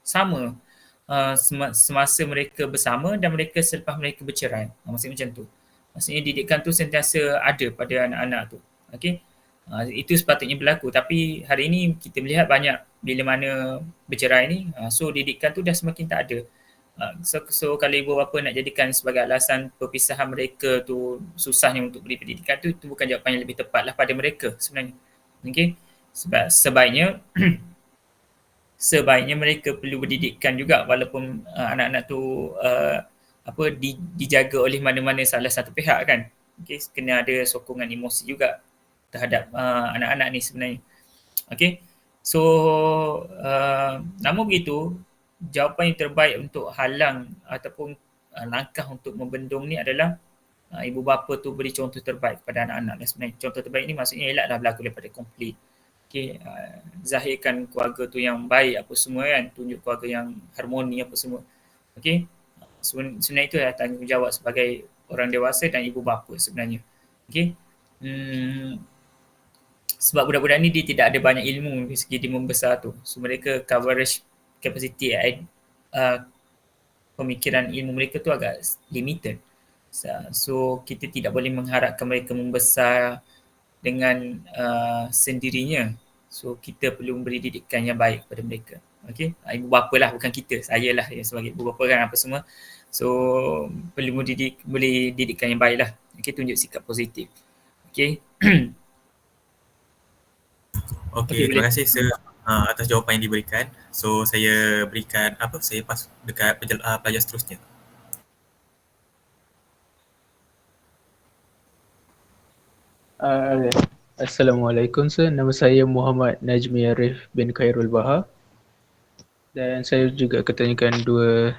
sama semasa mereka bersama dan mereka selepas mereka bercerai. Maksudnya macam tu. Maksudnya didikan tu sentiasa ada pada anak-anak tu. Okay. Itu sepatutnya berlaku, tapi hari ini kita melihat banyak bila mana bercerai ni, so didikan tu dah semakin tak ada. So kalau ibu bapa nak jadikan sebagai alasan perpisahan mereka tu susahnya untuk beri pendidikan tu, itu bukan jawapan yang lebih tepat lah pada mereka sebenarnya. Okay. Sebab sebaiknya mereka perlu berdidikan juga walaupun anak-anak tu dijaga oleh mana-mana salah satu pihak kan. Okey, kena ada sokongan emosi juga terhadap anak-anak ni sebenarnya. Okey. So namun begitu, jawapan yang terbaik untuk halang ataupun langkah untuk membendung ni adalah ibu bapa tu beri contoh terbaik kepada anak-anak dan sebenarnya. Contoh terbaik ni maksudnya elaklah berlaku daripada konflik. Okey, zahirkan keluarga tu yang baik apa semua kan, tunjuk keluarga yang harmoni apa semua. Okey. Sebenarnya itu adalah tanggungjawab sebagai orang dewasa dan ibu bapa sebenarnya. Okey. Sebab budak-budak ni dia tidak ada banyak ilmu dari segi dia membesar tu. So mereka coverage capacity pemikiran ilmu mereka tu agak limited. So kita tidak boleh mengharapkan mereka membesar dengan sendirinya. So kita perlu memberi didikan yang baik kepada mereka. Okey, ibu bapa lah, bukan kita. Saya lah yang sebagai ibu bapa kan apa semua. So perlu beri didikan yang baik lah. Okey, tunjuk sikap positif. Okey. Okey, terima kasih Sir atas jawapan yang diberikan. So saya berikan saya pas dekat pelajar seterusnya. Assalamualaikum Sir, nama saya Muhammad Najmi Arif bin Khairul Bahar dan saya juga akan tanyakan 2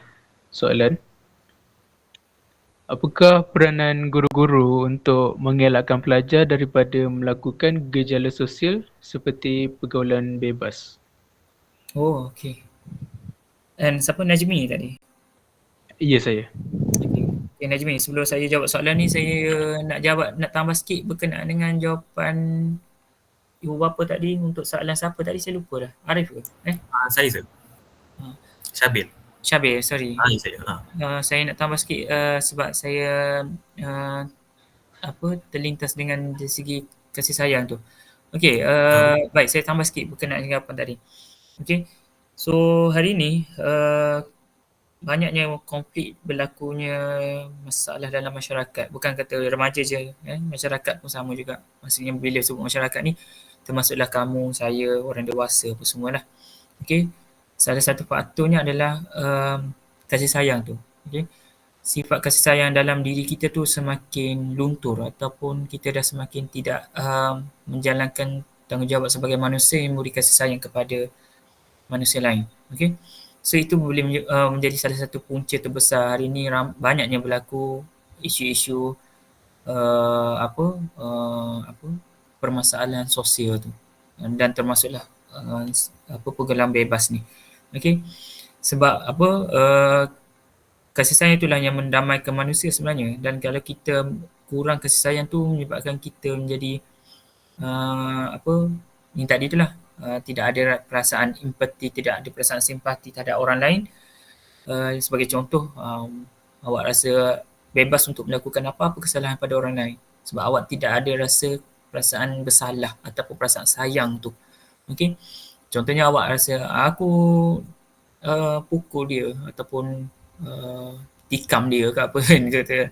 soalan. Apakah peranan guru-guru untuk mengelakkan pelajar daripada melakukan gejala sosial seperti pergaulan bebas? Oh, okey. And siapa Najmi tadi? Ya, saya. Okay, Najmi, sebelum saya jawab soalan ni, saya nak tambah sikit berkenaan dengan jawapan ibu bapa tadi untuk soalan siapa tadi, saya lupa dah. Arif ke? Saya Sir. Syabil. Syabil, sorry. Saya. Saya nak tambah sikit sebab saya terlintas dengan dari segi kasih sayang tu. Okey, baik, saya tambah sikit berkenaan dengan jawapan tadi. Okey. So hari ni banyaknya konflik berlakunya masalah dalam masyarakat. Bukan kata remaja je, masyarakat pun sama juga. Maksudnya bila sebut masyarakat ni, termasuklah kamu, saya, orang dewasa apa semualah. Okey. Salah satu faktornya adalah kasih sayang tu. Okey. Sifat kasih sayang dalam diri kita tu semakin luntur ataupun kita dah semakin tidak menjalankan tanggungjawab sebagai manusia yang memberi kasih sayang kepada manusia lain. Okey. So itu boleh menjadi salah satu punca terbesar hari ini banyaknya berlaku isu-isu permasalahan sosial tu dan termasuklah pergaulan bebas ni. Okey. Sebab kasih sayang itulah yang mendamaikan manusia sebenarnya, dan kalau kita kurang kasih sayang tu menyebabkan kita menjadi yang tadi itulah tidak ada perasaan empati, tidak ada perasaan simpati terhadap orang lain. Sebagai contoh, awak rasa bebas untuk melakukan apa-apa kesalahan pada orang lain sebab awak tidak ada rasa perasaan bersalah ataupun perasaan sayang tu. Okey. Contohnya awak rasa aku pukul dia ataupun tikam dia ke apa kan, kata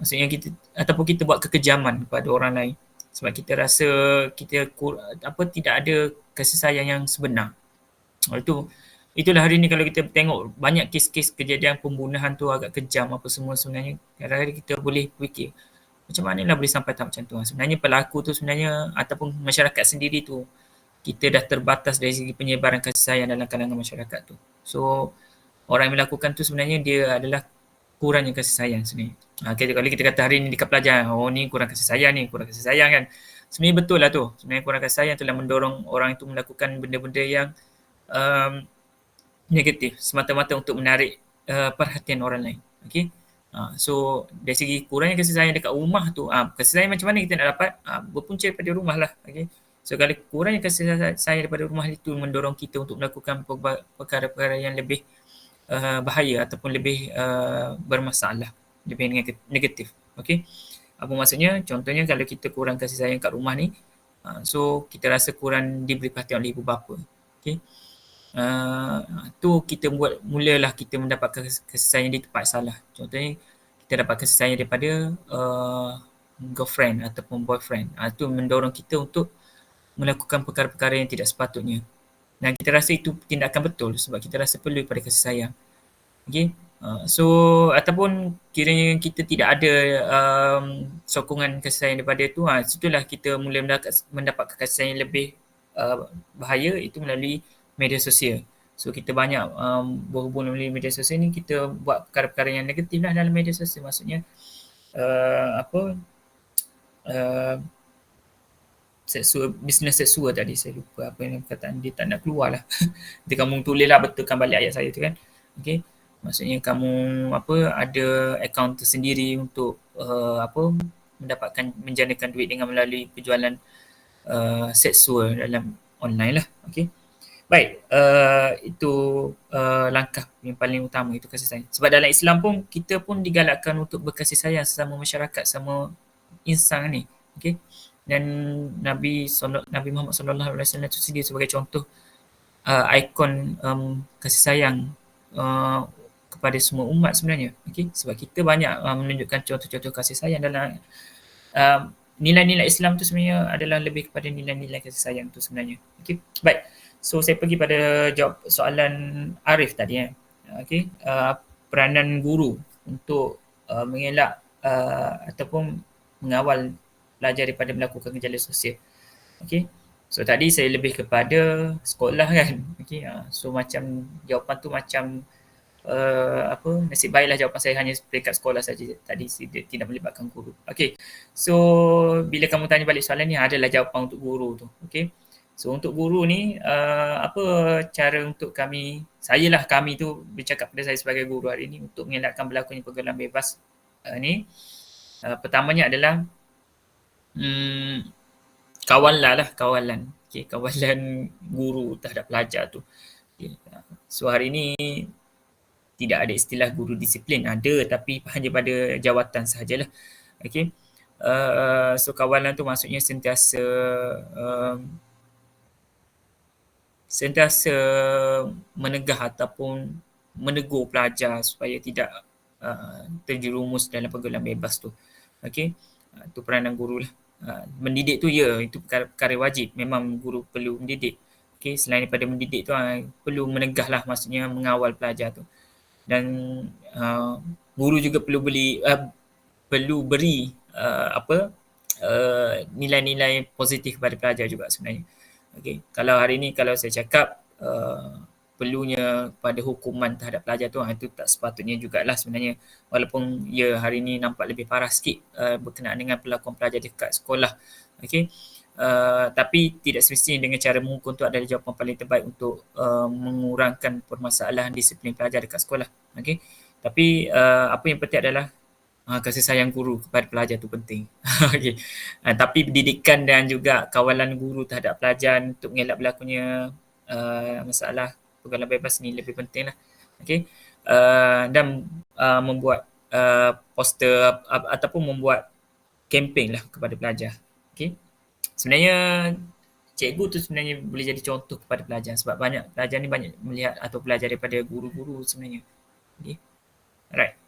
maksudnya kita ataupun kita buat kekejaman kepada orang lain sebab kita rasa kita tidak ada kasih sayang yang sebenar. Itulah hari ni kalau kita tengok banyak kes-kes kejadian pembunuhan tu agak kejam apa semua sebenarnya. Kadang-kadang kita boleh fikir macam mana lah boleh sampai tahap macam tu. Sebenarnya pelaku tu sebenarnya ataupun masyarakat sendiri tu, kita dah terbatas dari segi penyebaran kasih sayang dalam kalangan masyarakat tu. So orang yang melakukan tu sebenarnya dia adalah kurangnya kasih sayang sebenarnya. Okay, kalau kita kata hari ni dekat pelajar, ni kurang kasih sayang kan. Sebenarnya betul lah tu. Sebenarnya kurang kasih sayang tu lah mendorong orang itu melakukan benda-benda yang negatif semata-mata untuk menarik perhatian orang lain. Okay. So dari segi kurangnya kasih sayang dekat rumah tu, kasih sayang macam mana kita nak dapat? Berpunca daripada rumah lah. Okay. So kalau kurangnya kasih sayang daripada rumah itu mendorong kita untuk melakukan perkara-perkara yang lebih bahaya ataupun lebih bermasalah, lebih negatif. Okey. Apa maksudnya? Contohnya kalau kita kurang kasih sayang kat rumah ni, so kita rasa kurang diberi perhatian oleh ibu bapa. Okey. Tu kita mulalah kita mendapat kasih sayang di tempat salah. Contohnya kita dapat kasih sayang daripada girlfriend ataupun boyfriend. Tu mendorong kita untuk melakukan perkara-perkara yang tidak sepatutnya. Dan kita rasa itu tindakan betul sebab kita rasa perlu pada kasih sayang. Okay? So ataupun kiranya kita tidak ada sokongan kasih sayang daripada tu, situlah kita mula mendapat kasih sayang yang lebih bahaya, itu melalui media sosial. So kita banyak berhubung melalui media sosial ni, kita buat perkara-perkara yang negatif lah dalam media sosial. Maksudnya bisnes seksual tadi, saya lupa apa yang perkataan dia, tak nak keluar lah. Nanti kamu tulis lah, betulkan balik ayat saya tu kan. Okay. Maksudnya kamu ada akaun tersendiri untuk mendapatkan, menjanakan duit dengan melalui penjualan seksual dalam online lah. Okay. Baik, itu langkah yang paling utama, itu kasih sayang. Sebab dalam Islam pun kita pun digalakkan untuk berkasih sayang sesama masyarakat, sama insan ni. Okay. Dan Nabi Muhammad SAW itu sendiri sebagai contoh ikon kasih sayang kepada semua umat sebenarnya. Okay. Sebab kita banyak menunjukkan contoh-contoh kasih sayang dalam nilai-nilai Islam tu sebenarnya adalah lebih kepada nilai-nilai kasih sayang tu sebenarnya. Okay. Baik. So saya pergi pada jawab soalan Arif tadi. Okay. Peranan guru untuk mengelak ataupun mengawal pelajar daripada melakukan kejahatan sosial. Okay. So tadi saya lebih kepada sekolah kan. Okay. So macam jawapan tu macam nasib baiklah jawapan saya hanya peringkat sekolah saja tadi, tidak melibatkan guru. Okay. So bila kamu tanya balik soalan ni, adalah jawapan untuk guru tu. Okay. So untuk guru ni, apa cara untuk kami tu bercakap pada saya sebagai guru hari ni untuk mengelakkan berlakunya pergaulan bebas ni. Pertamanya adalah kawalan. Okay, kawalan guru terhadap pelajar tu. Okay. So hari ni tidak ada istilah guru disiplin, ada tapi hanya pada jawatan sahajalah. Okay. So kawalan tu maksudnya sentiasa menegah ataupun menegur pelajar supaya tidak terjerumus dalam pergaulan bebas tu. Okay. Itu peranan guru lah. Mendidik tu itu perkara wajib. Memang guru perlu mendidik. Okay. Selain daripada mendidik tu, perlu menegah lah, maksudnya mengawal pelajar tu. Dan guru juga perlu beri nilai-nilai positif kepada pelajar juga sebenarnya. Okay. Kalau hari ni kalau saya cakap perlunya pada hukuman terhadap pelajar tu, itu tak sepatutnya jugalah sebenarnya. Walaupun hari ni nampak lebih parah sikit berkenaan dengan perlakuan pelajar dekat sekolah. Okay. Tapi tidak semestinya dengan cara menghukum tu adalah jawapan paling terbaik untuk mengurangkan permasalahan disiplin pelajar dekat sekolah. Okay. Tapi apa yang penting adalah kasih sayang guru kepada pelajar tu penting. Okay. Tapi pendidikan dan juga kawalan guru terhadap pelajar untuk mengelak berlakunya masalah pergaulan bebas ni lebih penting lah. Okay. Dan membuat poster ataupun membuat kempen lah kepada pelajar. Okay. Sebenarnya cikgu tu sebenarnya boleh jadi contoh kepada pelajar, sebab banyak pelajar ni banyak melihat atau belajar daripada guru-guru sebenarnya. Okay. Alright.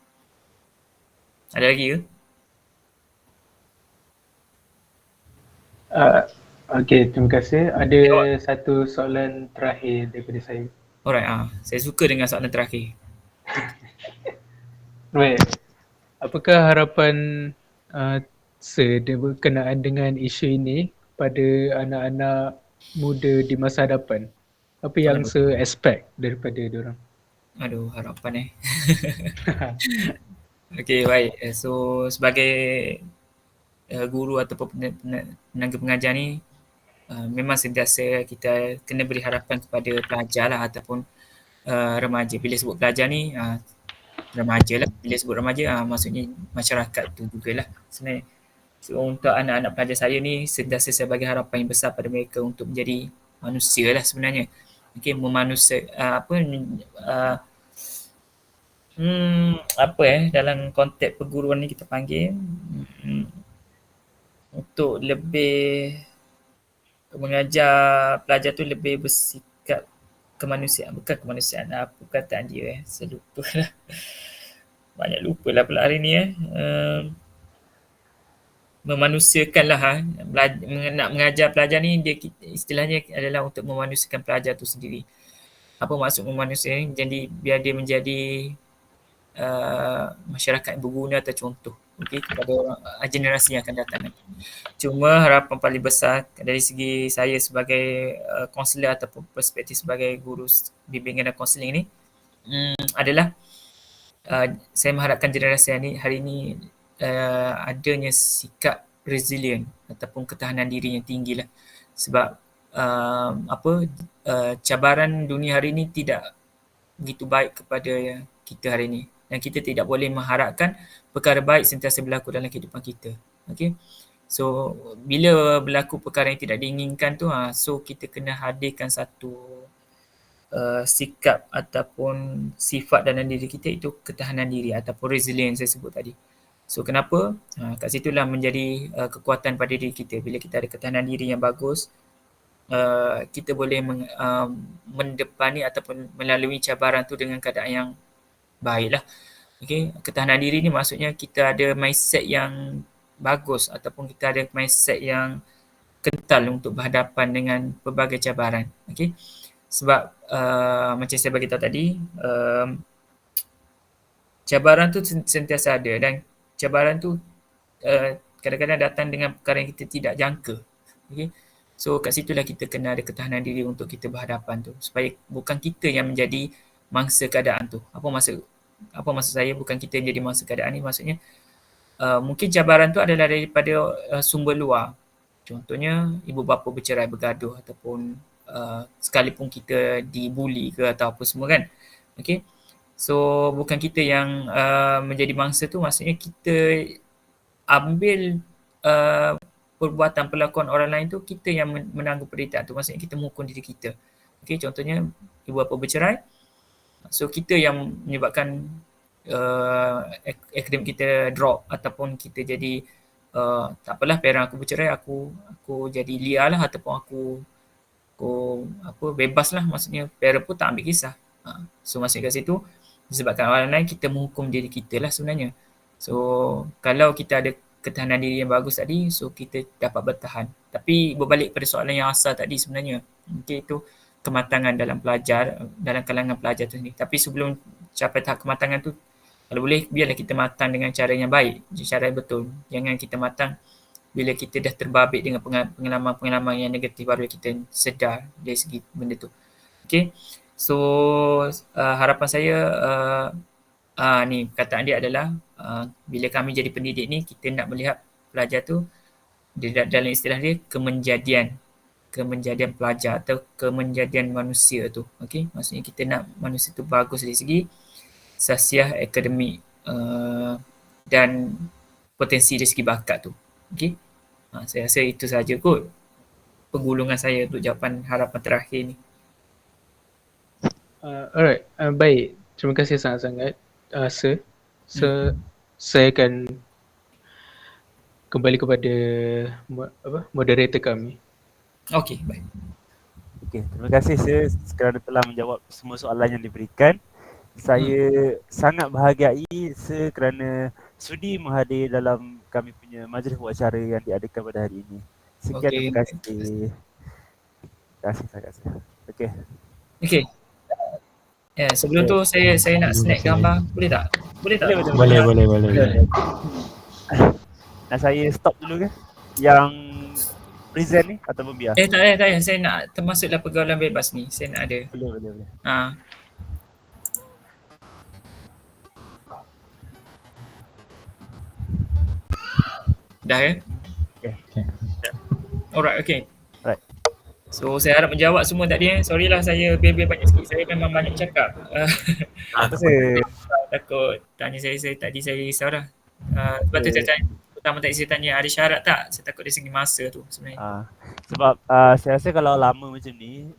Ada lagi ke? Okay, terima kasih. Ada satu soalan terakhir daripada saya. Alright, saya suka dengan soalan terakhir. Right. Apakah harapan berkenaan dengan isu ini pada anak-anak muda di masa hadapan? Apa yang expect daripada diorang? Aduh, harapan Okay, baik. So sebagai guru ataupun tenaga pengajar ni, memang sentiasa kita kena beri harapan kepada pelajar lah ataupun remaja. Bila sebut pelajar ni, remaja lah. Bila sebut remaja, maksudnya masyarakat tu jugalah sebenarnya. So untuk anak-anak pelajar saya ni, sentiasa saya bagi harapan yang besar pada mereka untuk menjadi manusia lah sebenarnya. Okay, dalam konteks perguruan ni kita panggil untuk lebih mengajar pelajar tu lebih bersikap kemanusiaan, bukan kemanusiaan, apa perkataan dia saya lupa lah. Banyak lupa lah pula hari ni memanusiakan lah nak mengajar pelajar ni, dia istilahnya adalah untuk memanusiakan pelajar tu sendiri. Apa maksud memanusiakan? Jadi biar dia menjadi masyarakat yang berguna atau contoh, okey, kepada generasi yang akan datang nanti. Cuma harapan paling besar dari segi saya sebagai kaunselor ataupun perspektif sebagai guru bimbingan dan kaunseling ni adalah saya mengharapkan generasi hari ini adanya sikap resilient ataupun ketahanan diri yang tinggi lah. Sebab cabaran dunia hari ini tidak begitu baik kepada kita hari ini, dan kita tidak boleh mengharapkan perkara baik sentiasa berlaku dalam kehidupan kita. Okay? So bila berlaku perkara yang tidak diinginkan tu, so kita kena hadirkan satu sikap ataupun sifat dalam diri kita, itu ketahanan diri ataupun resilience saya sebut tadi. So kenapa? Kat situlah menjadi kekuatan pada diri kita. Bila kita ada ketahanan diri yang bagus, kita boleh mendepani ataupun melalui cabaran tu dengan keadaan yang baik lah. Okay? Ketahanan diri ni maksudnya kita ada mindset yang bagus ataupun kita ada mindset yang kental untuk berhadapan dengan pelbagai cabaran. Okay? Sebab macam saya bagi tahu tadi, cabaran tu sentiasa ada, dan cabaran tu kadang-kadang datang dengan perkara yang kita tidak jangka. Okay? So kat situlah kita kena ada ketahanan diri untuk kita berhadapan tu, supaya bukan kita yang menjadi mangsa keadaan tu. Apa maksud saya bukan kita yang jadi mangsa keadaan ni? Maksudnya mungkin cabaran tu adalah daripada sumber luar. Contohnya ibu bapa bercerai bergaduh, ataupun sekalipun kita dibuli ke atau apa semua kan. Okay? So bukan kita yang menjadi mangsa tu, maksudnya kita ambil perbuatan perlakuan orang lain tu, kita yang menanggung penderitaan tu, maksudnya kita menghukum diri kita. Okay, contohnya ibu bapa bercerai, so kita yang menyebabkan akademik kita drop, ataupun kita jadi tak apalah, parent aku bercerai, aku jadi liar lah, ataupun aku bebas lah, maksudnya parent pun tak ambil kisah. So maksudnya kat situ disebabkan orang lain, kita menghukum diri kita lah sebenarnya. So kalau kita ada ketahanan diri yang bagus tadi, so kita dapat bertahan. Tapi berbalik pada soalan yang asal tadi sebenarnya, mungkin itu kematangan dalam kalangan pelajar tu sendiri. Tapi sebelum capai tahap kematangan tu, kalau boleh biarlah kita matang dengan cara yang baik, cara yang betul. Jangan kita matang bila kita dah terbabit dengan pengalaman-pengalaman yang negatif, baru kita sedar dari segi benda tu. Okay. So harapan saya ni perkataan dia adalah bila kami jadi pendidik ni, kita nak melihat pelajar tu dalam istilah dia kemenjadian pelajar atau kemenjadian manusia tu. Okey, maksudnya kita nak manusia tu bagus dari segi sasiah, akademik dan potensi dari segi bakat tu. Okey, saya rasa itu sahaja kot penggulungan saya untuk jawapan harapan terakhir ni. Alright, baik. Terima kasih sangat-sangat, Sir. Saya akan kembali kepada moderator kami. Okey, baik. Okey, terima kasih Sir kerana telah menjawab semua soalan yang diberikan. Saya sangat bahagiai Sir kerana sudi menghadir dalam kami punya majlis wawancara yang diadakan pada hari ini. Sekian, terima kasih. Terima kasih sangat Sir. Okey. Okey. Sebelum tu saya nak snap gambar. Boleh tak? Boleh. Nak saya stop dulu ke? Yang present ni ataupun biar? Tak payah. Saya nak termasuklah pergaulan bebas ni. Saya nak ada. Boleh. Dah ya? Okay. Alright, okay. Right. So saya harap menjawab semua tadi. Sorry lah saya biar banyak sikit. Saya memang banyak cakap. Takut tanya saya tadi saya risau dah. Sebab tu pertama tadi saya tanya ada syarat tak? Saya takut dari segi masa tu sebenarnya. Sebab saya rasa kalau lama macam ni,